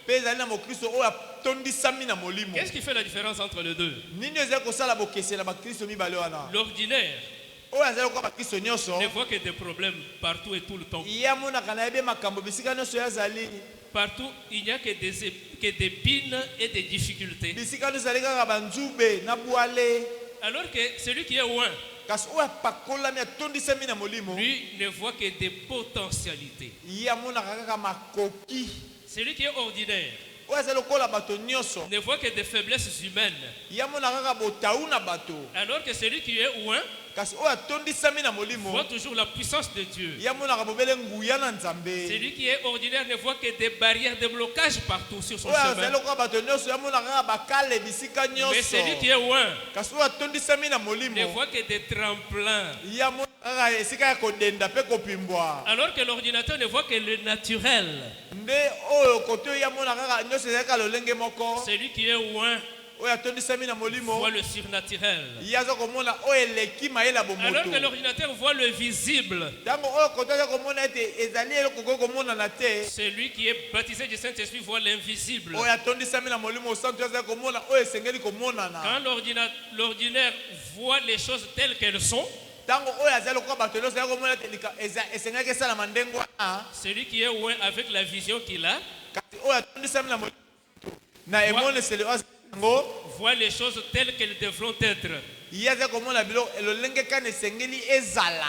Pe ezali na mokristo oyo atondisami na molimo. Qu'est-ce qui fait la différence entre les deux? Nini ezali kosala bokese na bakristo mibale wana. L'ordinaire Oyo azali lokola bakristo nyonso. ne voit que des problèmes partout et tout le temps. Ye amonaka na yebi makambo bisika nyonso yazali. Partout, il n'y a que des pines et des difficultés. Bisika nyonso ezali kaka banzube na bwale. Alors que celui qui est ouin, Kasi oyo apakolami atondisami na molimo. lui, ne voit que des potentialités. Ye amonaka kaka makoki. Celui qui est ordinaire Oyo azali lokola bato nyonso. ne voit que des faiblesses humaines. Ye amonaka kaka botau na bato. Alors que celui qui est ouin Kasi oyo atondisami na molimo. voit toujours la puissance de Dieu. Ye amonaka bobele nguya na nzambe. Celui qui est ordinaire ne voit que des barrières de blocage partout sur son Oyo azali chemin. lokola bato nyonso ye amonaka kaka bakale bisika Mais nyonso. celui qui est ouin Kasi oyo atondisami na ne molimo. voit que des tremplins. Ye amonaka kaka esika ya kodenda mpe kopimbwa. Alors que l'ordinateur ne voit que le naturel. Nde oyo kote oyo ye amonaka kaka nyonso ezali kaka lolenge moko. Celui qui est ouin Oyo atondisami na molimo. voit le surnaturel. Ye aza komona oyo eleki mayele ya Alors bomoto. que l'ordinateur voit le visible. Ntango oyo kote aza komona ete ezali eloko koki komonana te. Celui qui est baptisé du Saint-Esprit voit l'invisible. Oyo atondisami na molimo santo azali komona oyo esengeli komonana. Quand l'ordinaire voit les choses telles qu'elles sont, Ntango oyo azali lokola bato nyonso azali komona ete esengaki esalama ndenge wana. celui qui est ouin avec la vision qu'il a Kasi oyo atondisami na molimo na emoneseli oyo azali yango. voit les choses telles qu'elles devront être. Ye azali komona biloko elolenge kani esengeli ezala.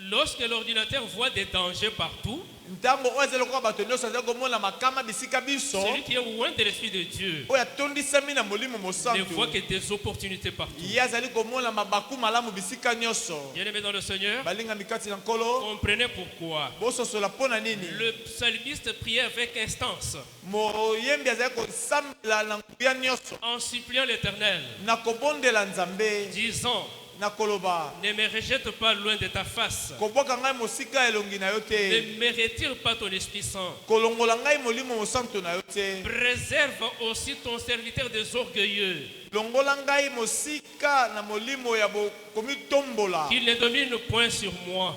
Lorsque l'ordinateur voit des dangers partout, Ntango oyo azali lokola bato nyonso azali komona makama bisika biso. celui qui est loin de l'Esprit de Dieu Oyo atondisami na molimo ne mosantu. voit que des opportunités partout. Ye azali komona mabaku malamu bisika nyonso. Bien-aimés dans le Seigneur, Balinga mikati na nkolo. comprenez pourquoi. Bososola mpona nini? Le psalmiste priait avec instance, Moyembi azali kosambela na nguya nyonso. en suppliant l'Éternel, Na kobondela nzambe. disant, Na koloba. ne me rejette pas loin de ta face, Kobwaka ngai mosika elongi na yo te. ne me retire pas ton Esprit Saint. Kolongola ngai molimo mosantu na yo te. Préserve aussi ton serviteur des orgueilleux, Longola ngai mosika na molimo ya komitombola. qu'il ne domine point sur moi.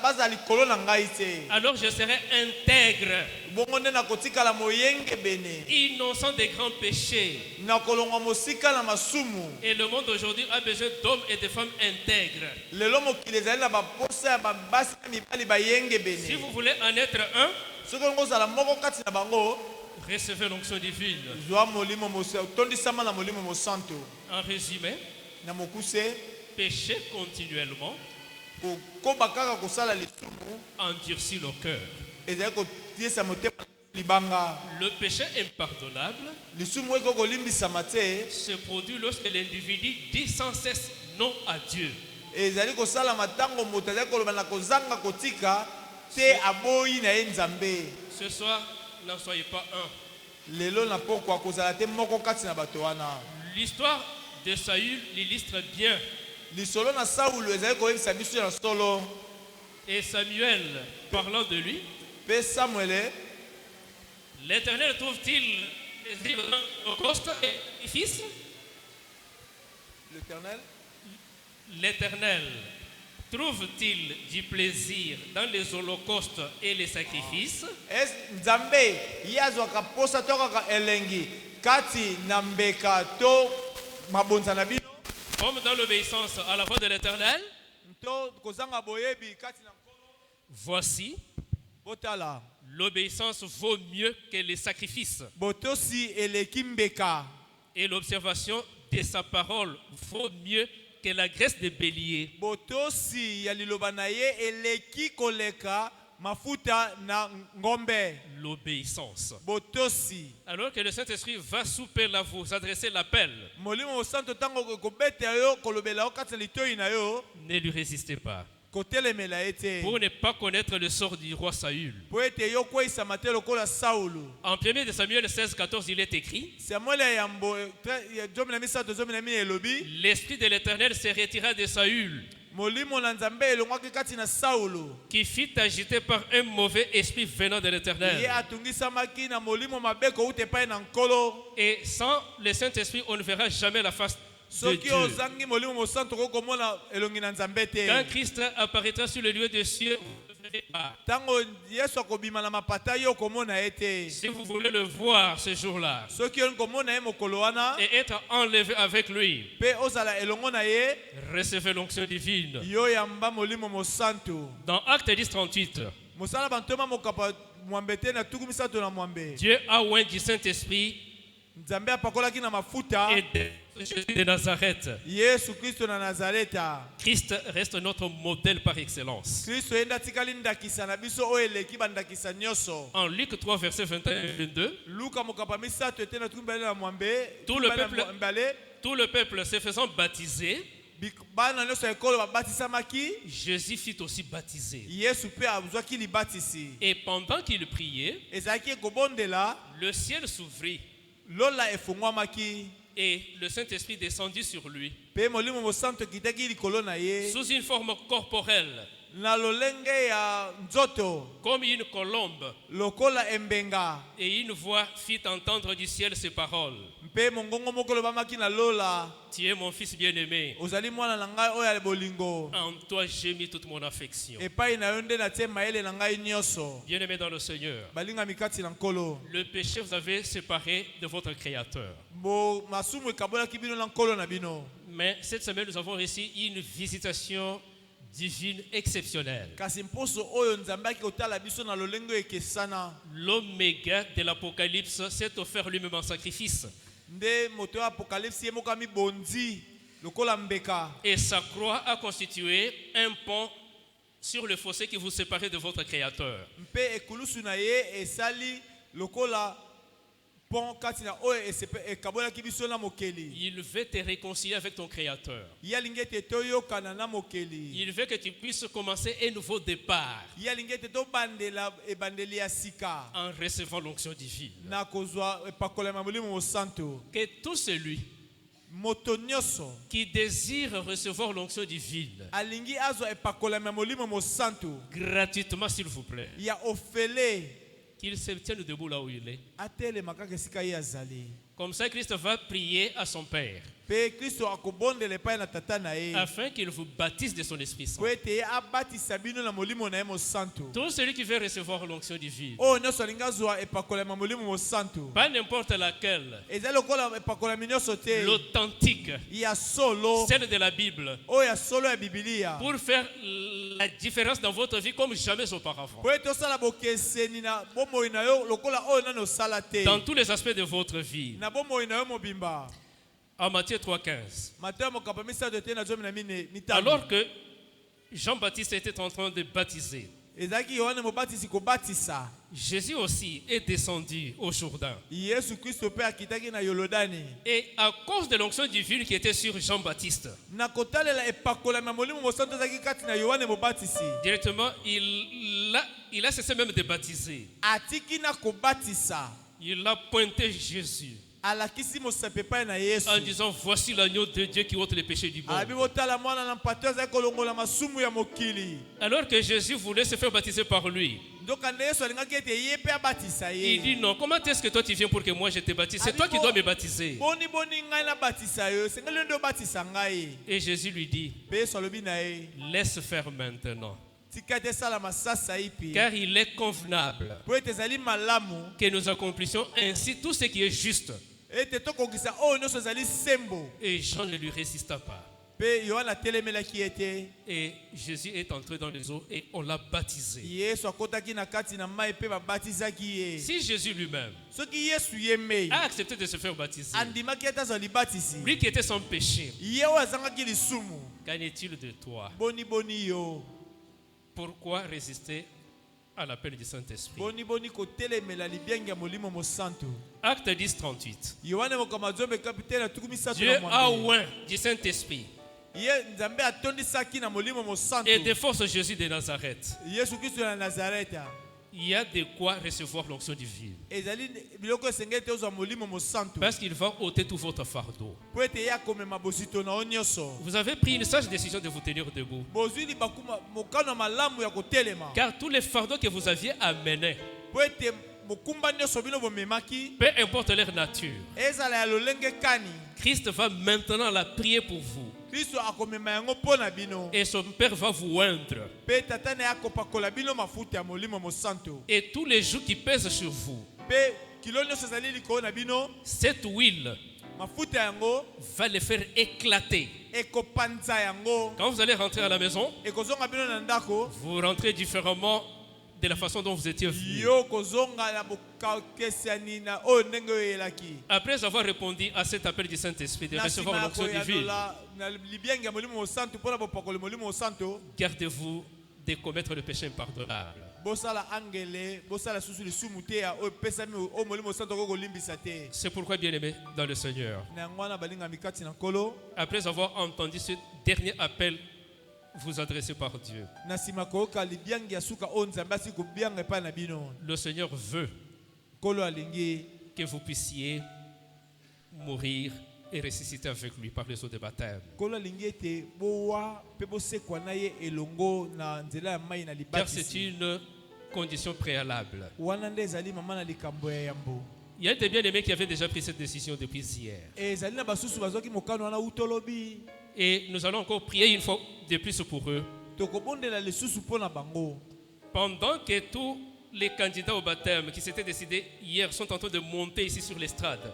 Baza likolo na ngai te. Alors je serai intègre, Bongo nde nakotikala moyenge bene. innocent des grands péchés. Na kolongwa mosika na masumu. Et le monde aujourd'hui a besoin d'hommes et de femmes intègres. Lelo mokili ezali na baposa ya babasi na mibali bayenge Si bene. vous voulez en être un, Soki olingi ozala moko kati na bango. recevez l'onction divine. Zwa molimo mosantu. Otondisama na molimo mosantu. En résumé, Na mokuse. pécher continuellement Kokoba kaka kosala lisumu. endurcit le cœur. Ezali kotiesa motema libanga. Le péché impardonnable Lisumu eko kolimbisama te. se produit lorsque l'individu dit sans cesse non à Dieu. ezali kosala matango moto azali koloba na kozanga kotika te aboyi na ye nzambe. Ce soir, n'en soyez pas un. Lelo na pokwa kozala te moko kati na bato wana. L'histoire de Saül l'illustre bien. Lisolo na Saulo ezali koyebisa biso na solo. Et Samuel, parlant de lui, Pe Samuel, l'Éternel trouve-t-il plaisir dans l'Holocauste et fils? l'Éternel, L'Éternel trouve-t-il du plaisir dans les holocaustes et les sacrifices? es nzambe yazwaka posa to kaka elengi kati na mbeka to mabonza na bino Comme dans l'obéissance à la voix de l'Éternel, to kozanga boyebi kati na nkolo. voici, Botala l'obéissance vaut mieux que les sacrifices. botosi eleki mbeka, Et l'observation de sa parole vaut mieux que la graisse de bélier. botosi ya liloba na ye eleki koleka mafuta na ngombe. L'obéissance. Botosi Alors que le Saint-Esprit va sous peu là vous adresser l'appel, molimo santo tango kobeta yo kolobela yo kati na litoi na yo ne lui résistez pas. kotelemela ete Pour ne pas connaître le sort du roi Saül. po ete yo kweyisama te lokola Saulo. En 1 Samuel 16, 14, il est écrit: Samuel ya yambo ya zomi na misato zomi na mine elobi l'esprit de l'Éternel se retira de Saül, molimo na nzambe elongwaki kati na Saulo, qui fut agité par un mauvais esprit venant de ye l'Éternel. atungisamaki na molimo mabe kouta epai na nkolo. Et sans le Saint-Esprit, on ne verra jamais la face de Soki Dieu. ozangi molimo mosantu kokomona elongi na nzambe te. Quand Christ apparaîtra sur le lieu des cieux, vous ne verrez pas. Tango Yesu akobima na mapata yo komona ye te. Si vous voulez le voir ce jour-là Soki olingi komona ye mokolo wana et être enlevé avec lui, mpe ozala elongo na ye, recevez l'onction divine. yo yamba molimo mosantu. Dans Acte 10, 38, Mosala bantoma mokapa mwambe te na tuku misato na mwambe. Dieu a oint du Saint-Esprit Nzambe apakolaki na mafuta et de Jésus de Nazareth. Yesu Kristo na Nazareta. Christ reste notre modèle par excellence. Kristo yenda tikali ndakisa na biso oyo eleki bandakisa nyonso. En Luc 3, versets 21 et 22, Luka mokapa misato ete na tuku mbale na mwambe. Tout le tuku mbale peuple- na mbale. tout le peuple se faisant baptiser, Bana nyonso ya ekolo babatisamaki. Jésus fut aussi baptisé. Yesu mpe azwaki libatisi. Et pendant qu'il priait, Ezalaki ekobondela, le ciel s'ouvrit lola efungwamaki. et le Saint-Esprit descendit sur lui Mpe molimo mosantu ekitaki likolo na ye. sous une forme corporelle, Na lolenge ya nzoto, comme une colombe. lokola embenga. Et une voix fit entendre du ciel ces paroles: Mpe mongongo moko lobamaki na lola. Tu es mon fils bien-aimé, Ozali mwana na ngai oyo ya bolingo. en toi j'ai mis toute mon affection. Epai na yo nde natie mayele na ngai nyonso. Bien-aimé dans le Seigneur, Balingami kati na nkolo. le péché vous avait séparé de votre Créateur. Bo masumu ekabolaki bino na nkolo na bino. Mais cette semaine, nous avons reçu une visitation divine exceptionnelle. Kasi mposo oyo nzambe aki kotala biso na lolenge ekesana. L'Oméga de l'Apocalypse s'est offert lui-même en sacrifice. Nde moto ya apokalipsi ye moko amibondi lokola mbeka. Et sa croix a constitué un pont sur le fossé qui vous séparait de votre Créateur. Mpe ekulusu na ye esali lokola pont kati na oyo ekabolaki biso na mokeli. Il veut te réconcilier avec ton Créateur. Ye alingi ete toyokana na mokeli. Il veut que tu puisses commencer un nouveau départ Ye alingi ete tobandela ebandeli ya sika. en recevant l'onction divine. Na kozwa epakolama molimo mosantu. Que tout celui Moto nyonso qui désire recevoir l'onction divine alingi azwa epakolama molimo mosantu gratuitement, s'il vous plaît, ya ofele qu'il se tienne debout là où il est. atelema kaka esika ye azali. Comme ça, Christ va prier à son Père Mpe Kristo akobondela epai na tata na ye afin qu'il vous baptise de son Esprit Saint. po ete ye abatisa bino na molimo na ye mosantu. Tout celui qui veut recevoir l'onction divine, Oyo nyonso alingi azwa epakolama molimo mosantu. pas n'importe laquelle, Eza lokola epakolami nyonso te l'authentique, ya solo celle de la Bible, oyo ya solo ya bibilia pour faire la différence dans votre vie comme jamais auparavant, po ete osala bokeseni na bomoi na yo lokola oyo nani osala te dans tous les aspects de votre vie. na bomoi na yo mobimba. En Matthieu 3,15. Mateyo mokapa misato te na zomi na mitano. Alors que Jean-Baptiste était en train de baptiser, Ezalaki Yohane mobatisi kobatisa. Jésus aussi est descendu au Jourdain. Yesu Kristo pe akitaki na Yolodani. Et à cause de l'onction divine qui était sur Jean-Baptiste, Na kotalela epakolama molimo mosantu ezalaki kati na Yohane Mobatisi. directement, il a cessé même de baptiser. Atiki na kobatisa. Il a pointé Jésus Alakisi mosape epai na Yesu. en disant, voici l'agneau de Dieu qui ôte les péchés du monde. Abi botala mwana na mpate ezali kolongola masumu ya mokili. Alors que Jésus voulait se faire baptiser par lui, Ndoka nde Yesu alingaki ete ye pe abatisa il ye. dit non, comment est-ce que toi tu viens pour que moi je te baptise? C'est toi qui dois me baptiser. Boni ngai na batisa yo, sengeli ndo batisa ngai. Et Jésus lui dit, Pe Yesu alobi na ye, laisse faire maintenant, tika ete sala masasa ipi. car il est convenable Po ete ezali malamu, que nous accomplissions ainsi tout ce qui est juste. ete tokokisa oyo nyonso ezali sembo. Et Jean ne lui résista pas. Pe Yohane atelemelaki ete. Et Jésus est entré dans les eaux et on l'a baptisé. Yesu akotaki na kati na mai pe babatizaki ye. Si Jésus lui-même Soki Yesu ye mei, a accepté de se faire baptiser, andimaki ete azwa libatisi. lui qui était sans péché, Ye oyo azangaki lisumu. qu'en est-il de toi? Boni yo. Pourquoi résister à l'appel du Saint-Esprit? Boni kotelemela libiangi ya molimo mosantu. Acte 10, 38. Yohane mokama zombe kapitene atukumi satu Dieu na a mwambe. oint du Saint-Esprit Ye nzambe atondisaki na molimo mosantu. et de force Jésus de Nazareth. Yesu Kristo na Nazareta. Il y a de quoi recevoir l'onction divine. Ezali biloko esengeli te ozwa molimo mosantu. Parce qu'il va ôter tout votre fardeau. Po ete ye akomema bosito na yo nyonso. Vous avez pris une sage décision de vous tenir debout. Bozwi libakuma mokano ya malamu ya kotelema. Car tous les fardeaux que vous aviez amenés, Po ete mokumba nyonso bino bomemaki. peu importe leur nature, Ezala ya lolenge kani. Christ va maintenant la prier pour vous. Kristo akomema yango mpo na bino. Et son Père va vous oindre. Pe tata na ye akopakola bino mafuta ya molimo mosantu. Et tous les jours qui pèsent sur vous, Pe kilo nyonso ezali likolo na bino. cette huile Mafuta yango va les faire éclater. ekopanza yango. Quand vous allez rentrer à la maison, Ekozonga bino na ndako. vous rentrez différemment de la façon dont vous étiez venu. Yo kozonga na bokakesiani na oyo ndenge oyo eyelaki. Après avoir répondu à cet appel du Saint-Esprit de Na recevoir nsima ya l'onction divine, koyanola na libiangi ya molimo mosantu mpona bopakoli molimo mosantu. gardez-vous de commettre le péché impardonnable. Bosala angele, bosala susu lisumu te ya oyo pesami oyo molimo mosantu okoki kolimbisa te. C'est pourquoi, bien-aimés dans le Seigneur, Na yango wana balingami kati na nkolo. après avoir entendu ce dernier appel vous adressé par Dieu, Na nsima koyoka libiangi ya suka oyo nzambe asi kobianga epai na bino. le Seigneur veut Nkolo alingi que vous puissiez mourir et ressusciter avec lui par les eaux de baptême. nkolo alingi ete bowa mpe bosekwa na ye elongo na nzela ya mai na Car c'est libatisi. une condition préalable. Wana nde ezali mama na likambo ya yambo. Il y a des bien-aimés qui avaient déjà pris cette décision depuis hier. Ezali na basusu bazwaki mokano wana utolobi. Et nous allons encore prier une fois de plus pour eux. Tokobondela lisusu mpo na bango. Pendant que tous les candidats au baptême qui s'étaient décidés hier sont en train de monter ici sur l'estrade,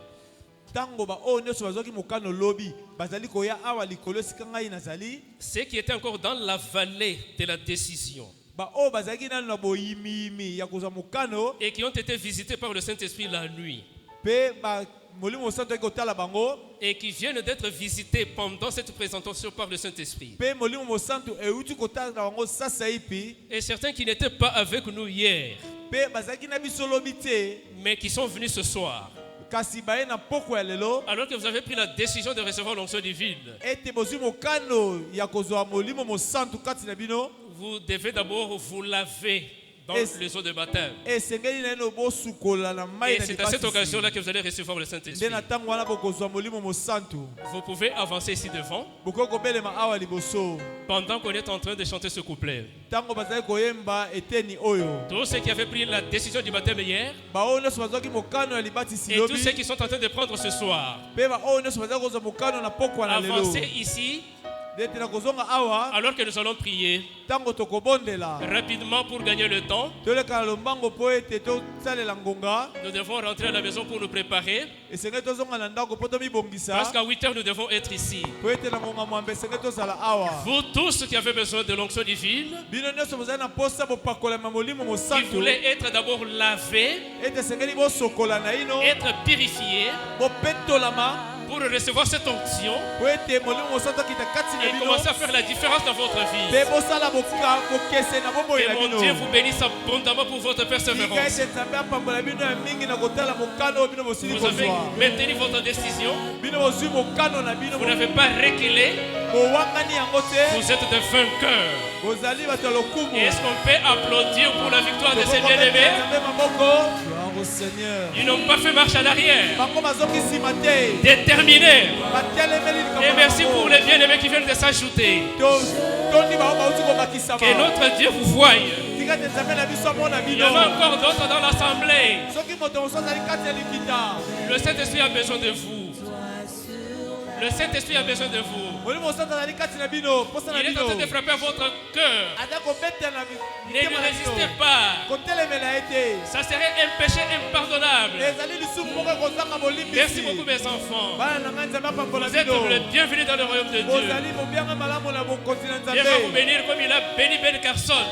Tango ba oyo nyonso bazwaki mokano lobi bazali koya awa likolo esika ngai nazali. ceux qui étaient encore dans la vallée de la décision Ba oyo bazalaki nano na boyimiyimi ya kozwa mokano. et qui ont été visités par le Saint-Esprit la nuit Pe ba molimo mosantu eki kotala bango. et qui viennent d'être visités pendant cette présentation par le Saint-Esprit. Pe molimo mosantu euti kotala bango sasa ipi. Et certains qui n'étaient pas avec nous hier, Pe bazalaki na biso lobi te. mais qui sont venus ce soir, Kasi baye na poko ya lelo. alors que vous avez pris la décision de recevoir l'onction divine, Ete bozwi mokano ya kozwa molimo mosantu kati na bino. vous devez d'abord vous laver dans les eaux de baptême. Esengeli na ino bosukola na mai Et na c'est à cette libatisi. occasion-là que vous allez recevoir le Nde Saint-Esprit. na ntango wana bokozwa molimo mosantu. Vous pouvez avancer ici devant Bokoki kobelema awa liboso. pendant qu'on est en train de chanter ce couplet. Ntango bazali koyemba eteni oyo. Tous ceux qui avaient pris la décision du baptême hier Baoyo nyonso bazwaki mokano ya libatisi et tous lobi. ceux qui sont en train de prendre ce soir, Pe baoyo nyonso bazali kozwa mokano na pokwa na lelo. avancez ici Ndete na kozonga awa. alors que nous allons prier Ntango tokobondela. rapidement pour gagner le temps. Toleka na lombango po ete tosalela ngonga. Nous devons rentrer à la maison pour nous préparer Esengeli tozonga na ndako po tomibongisa. parce qu'à 8 heures nous devons être ici. Po ete na ngonga mwambe esengeli tozala awa. Vous tous qui avez besoin de l'onction divine, Bino nyonso bozali na posa bopakolama molimo qui mosantu. voulez être d'abord lavés, Ete esengeli bosokola na ino. être purifiés Bopetolama. pour recevoir cette onction po ete molimo mosantu akita kati na et bino commencer à faire la différence dans votre vie. mpe bosala bokese na bomoi Que na mon bino. Dieu vous bénisse abondamment pour votre Tika persévérance. ete nzambe apambola bino ya mingi na kotala mokano oyo bino bosili Vous avez kozwa. maintenu votre décision. Bino bozwi mokano na bino Vous n'avez pas reculé. bowangani yango te. Vous êtes des vainqueurs. Bozali bato ya lokumu. Et est-ce qu'on peut applaudir pour la victoire de ces bien-aimés? Nzambe maboko. Gloire au Seigneur. Ils n'ont pas fait marche en arrière. Bango bazongi nsima te. Déterminés. Batelemeli likambo Et na merci bango. pour les bien-aimés qui viennent de s'ajouter. Tondi bango bauti kobakisama. Que notre Dieu vous voie. Tika ete nzambe na biso amona Il y bino. en a encore d'autres dans l'assemblée. Soki moto mosusu azali kati ya likita. Le Saint-Esprit a besoin de vous. Le Saint-Esprit a besoin de vous. Molimo mosantu azali kati na bino. Posa na Il est en bino. train de frapper à votre cœur. Aza kobetela na Ne mitema lui na résistez bino. pas. Kotelemela ye te. Ça serait un péché impardonnable. ezali lisumu moko ekozanga Merci bolimbisi. beaucoup mes enfants. bana na ngai nzambe apambola Vous êtes bino. les bienvenus dans le royaume de Dieu. bozali bobianga malamu na bokonzi na Dieu va vous nzambe. bénir comme il a béni Ben Carson.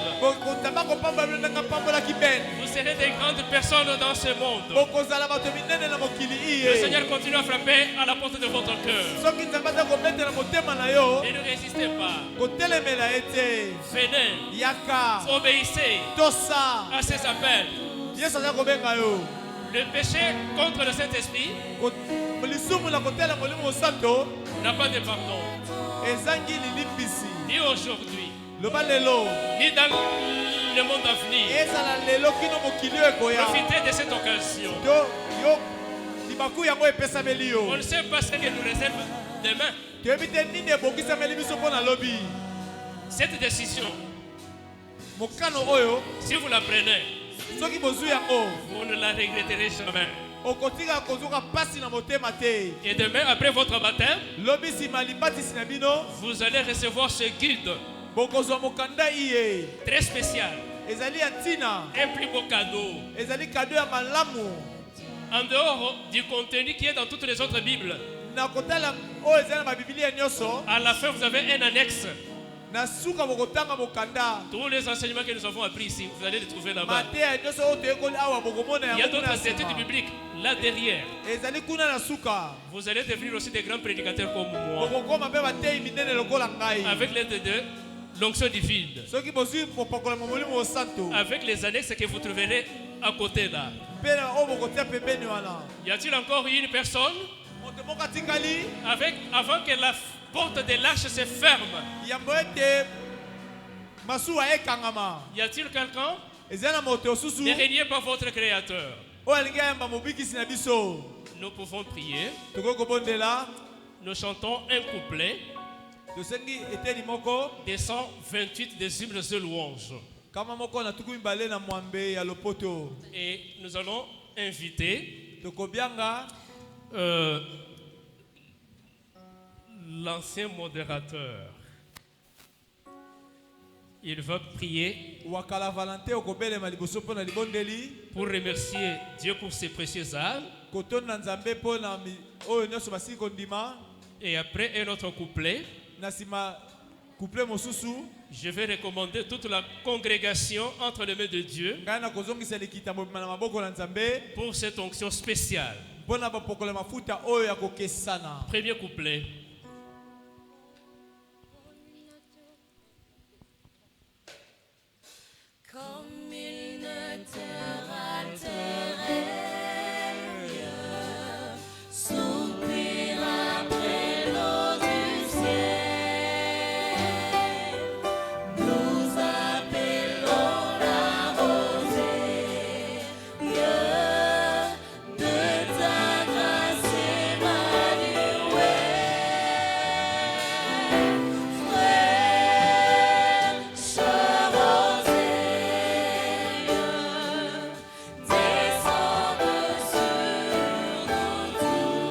nzambe akopambola bino ndenge apambolaki ben. Vous serez des grandes personnes dans ce monde. bokozala bato minene na mokili Le iye. Seigneur continue à frapper à la porte de votre cœur. soki nzambe aza kobetela motema na yo. Et ne résistez pas. kotelemela ye te. Venez, yaka obéissez tosa. à ces appels. yesu aza kobenga yo. Le péché contre le Saint-Esprit Ko- lisumu na kotela molimo mosantu n'a pas de pardon. ezangi lilimbisi. Ni aujourd'hui, loba lelo. ni dans le monde à venir. ezala lelo kino mokili oyo ekoya. Profitez de cette occasion. yo libaku yango epesameli On yo. ne sait pas ce que nous réserve demain. toyebi te nini ebongisameli biso mpo na lobi. Cette décision, mokano oyo si vous la prenez, soki bozwi yango vous ne la regretterez jamais. okotika kozwaka mpasi na motema te. Et demain, après votre baptême, lobi nsima libatisi na bino vous allez recevoir ce guide bokozwa mokanda iye. très spécial, ezali ya ntina. un plus beau cadeau, ezali kado ya malamu. en dehors du contenu qui est dans toutes les autres Bibles. na kotala oyo ezali na babibilia nyonso. À la fin, vous avez un annexe. na suka bokotanga mokanda. Tous les enseignements que nous avons appris ici, vous allez les trouver là-bas. mateya nyonso oyo toyekoli awa bokomona Il y a yango kuna d'autres na études nsima. bibliques là derrière. ezali kuna na suka. Vous allez devenir aussi des grands prédicateurs comme moi, bokokoma mpe bateyi minene lokola ngai. avec l'aide de l'onction divine, soki bozwi mopakolama molimo mosantu. avec les annexes que vous trouverez à côté là. mpe na oyo bokotia pembeni wana. Y a-t-il encore une personne moto moko atikali. avant que la porte de l'arche se ferme? yambo ete masuwa ekangama. Y a-t-il quelqu'un? ezali na moto osusu Ne reniez pas votre Créateur. oyo alingi ayamba mobikisi na biso. Nous pouvons prier. tokoki kobondela. Nous chantons un couplet tosengi eteni moko. des 128 des hymnes de louange. kama moko na tuku mibale na mwambe ya lopoto. Et nous allons inviter tokobianga l'ancien modérateur. Il va prier wakala valante okobelema liboso mpo na libondeli. pour remercier Dieu pour ses précieuses âmes. kotonda nzambe mpo na oyo nyonso basili kondima. Et après un autre couplet, na nsima couple mosusu. je vais recommander toute la congrégation entre les mains de Dieu ngai na kozongisa likita mobima na maboko na nzambe. pour cette onction spéciale. mpo na bapokola mafuta oyo ya kokesana. Premier couplet. Comme une terre altérée, soupir après l'eau du ciel, nous appelons la rosée de ta grâce Emmanuel. Fraîche rosée, descende sur nous tous.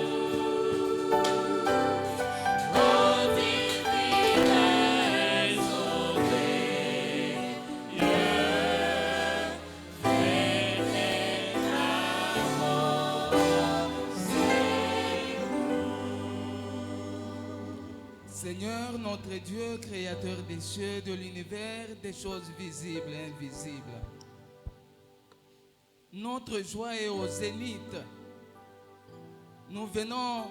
Ô divine sauvée, Seigneur notre Dieu, créateur des cieux, de l'univers, des choses visibles et invisibles. Notre joie est au zénith. Nous venons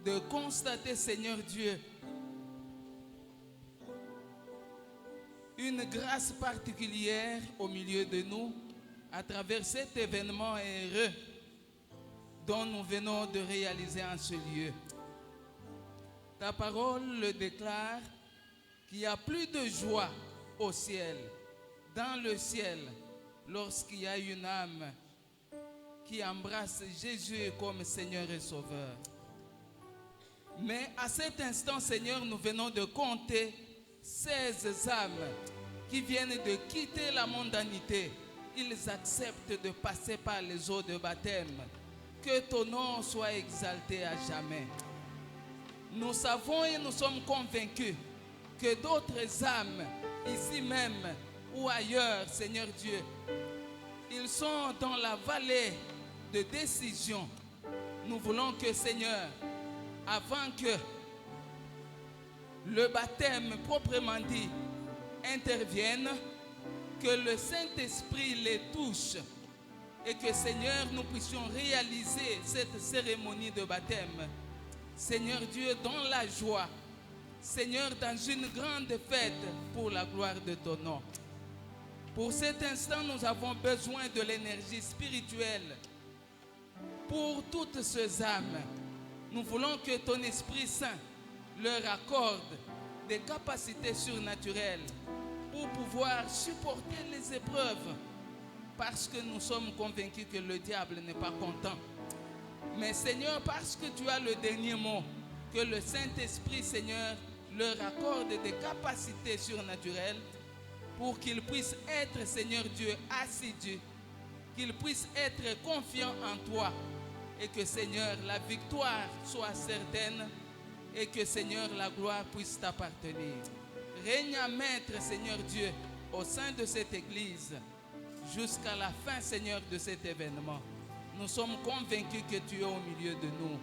de constater, Seigneur Dieu, une grâce particulière au milieu de nous à travers cet événement heureux dont nous venons de réaliser en ce lieu. Ta parole le déclare qu'il y a plus de joie au ciel, dans le ciel, lorsqu'il y a une âme qui embrasse Jésus comme Seigneur et Sauveur. Mais à cet instant, Seigneur, nous venons de compter 16 âmes qui viennent de quitter la mondanité. Ils acceptent de passer par les eaux de baptême. Que ton nom soit exalté à jamais. Nous savons et nous sommes convaincus que d'autres âmes, ici même ou ailleurs, Seigneur Dieu, ils sont dans la vallée de décision. Nous voulons que, Seigneur, avant que le baptême proprement dit intervienne, que le Saint-Esprit les touche et que, Seigneur, nous puissions réaliser cette cérémonie de baptême, Seigneur Dieu, dans la joie, Seigneur, dans une grande fête pour la gloire de ton nom. Pour cet instant, nous avons besoin de l'énergie spirituelle pour toutes ces âmes. Nous voulons que ton Esprit Saint leur accorde des capacités surnaturelles pour pouvoir supporter les épreuves, parce que nous sommes convaincus que le diable n'est pas content. Mais Seigneur, parce que tu as le dernier mot, que le Saint-Esprit, Seigneur, leur accorde des capacités surnaturelles pour qu'ils puissent être, Seigneur Dieu, assidus, qu'ils puissent être confiants en toi et que, Seigneur, la victoire soit certaine et que, Seigneur, la gloire puisse t'appartenir. Règne à maître, Seigneur Dieu, au sein de cette église jusqu'à la fin, Seigneur, de cet événement. Nous sommes convaincus que tu es au milieu de nous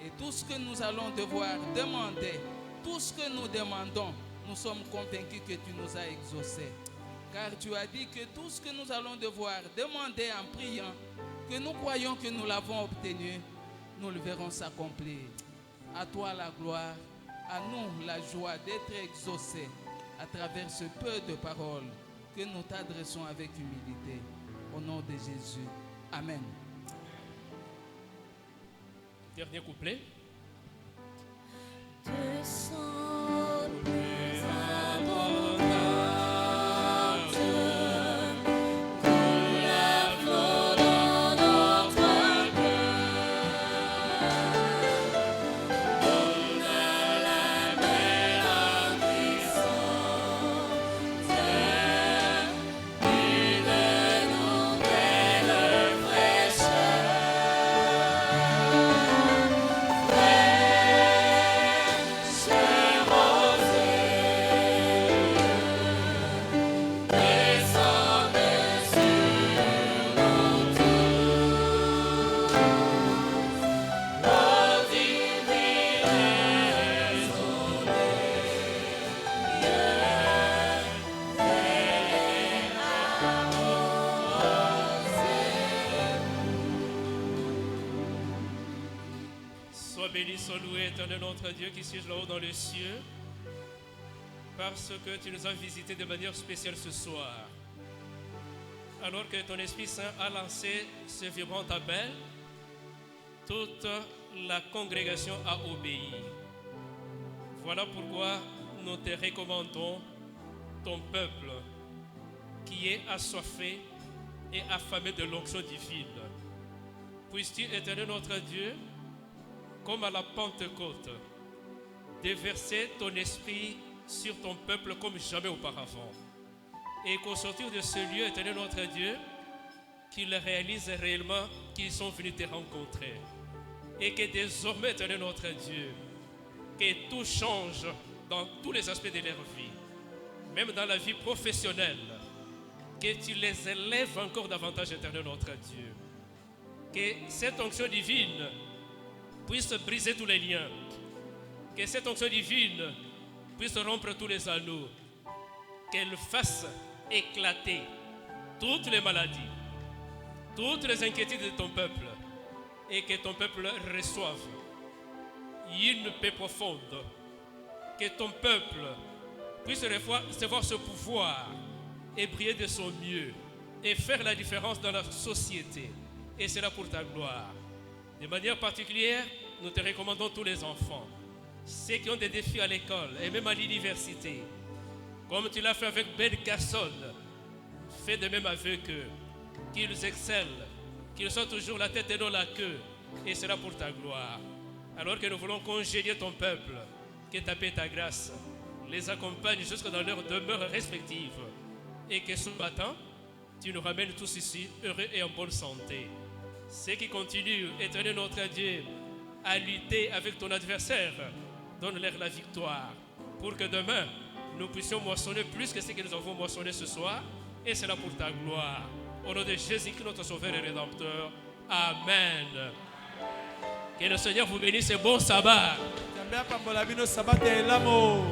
et tout ce que nous allons devoir demander, tout ce que nous demandons, nous sommes convaincus que tu nous as exaucés. Car tu as dit que tout ce que nous allons devoir demander en priant, que nous croyons que nous l'avons obtenu, nous le verrons s'accomplir. À toi la gloire, à nous la joie d'être exaucés à travers ce peu de paroles que nous t'adressons avec humilité. Au nom de Jésus. Amen. Dernier couplet. Descends plus abondante, comme la flot dans notre cœur. Donne à la mer puissante une nouvelle fraîcheur. Sois béni, sois loué, éternel notre Dieu qui siège là-haut dans les cieux, parce que tu nous as visités de manière spéciale ce soir. Alors que ton Esprit Saint a lancé ce vibrant appel, toute la congrégation a obéi. Voilà pourquoi nous te recommandons ton peuple qui est assoiffé et affamé de l'onction divine. Puisses-tu, éternel notre Dieu, comme à la Pentecôte, déverser ton esprit sur ton peuple comme jamais auparavant. Et qu'au sortir de ce lieu, éternel notre Dieu, qu'ils réalisent réellement qu'ils sont venus te rencontrer. Et que désormais, éternel notre Dieu, que tout change dans tous les aspects de leur vie, même dans la vie professionnelle, que tu les élèves encore davantage, éternel notre Dieu. Que cette onction divine puisse briser tous les liens, que cette onction divine puisse rompre tous les anneaux, qu'elle fasse éclater toutes les maladies, toutes les inquiétudes de ton peuple, et que ton peuple reçoive une paix profonde. Que ton peuple puisse recevoir ce pouvoir et briller de son mieux et faire la différence dans la société. Et c'est là pour ta gloire. De manière particulière, nous te recommandons tous les enfants, ceux qui ont des défis à l'école et même à l'université. Comme tu l'as fait avec Ben Gasson, fais de même avec eux, qu'ils excellent, qu'ils soient toujours la tête et non la queue, et c'est là pour ta gloire. Alors que nous voulons congédier ton peuple, que ta paix et ta grâce les accompagnent jusque dans leurs demeures respectives, et que ce matin, tu nous ramènes tous ici, heureux et en bonne santé. Ceux qui continuent, éternel notre Dieu, à lutter avec ton adversaire, donne-leur la victoire, pour que demain, nous puissions moissonner plus que ce que nous avons moissonné ce soir, et c'est là pour ta gloire. Au nom de Jésus-Christ, notre Sauveur et Rédempteur. Amen. Que le Seigneur vous bénisse et bon sabbat. Nzambe apambola bino sabata elamo.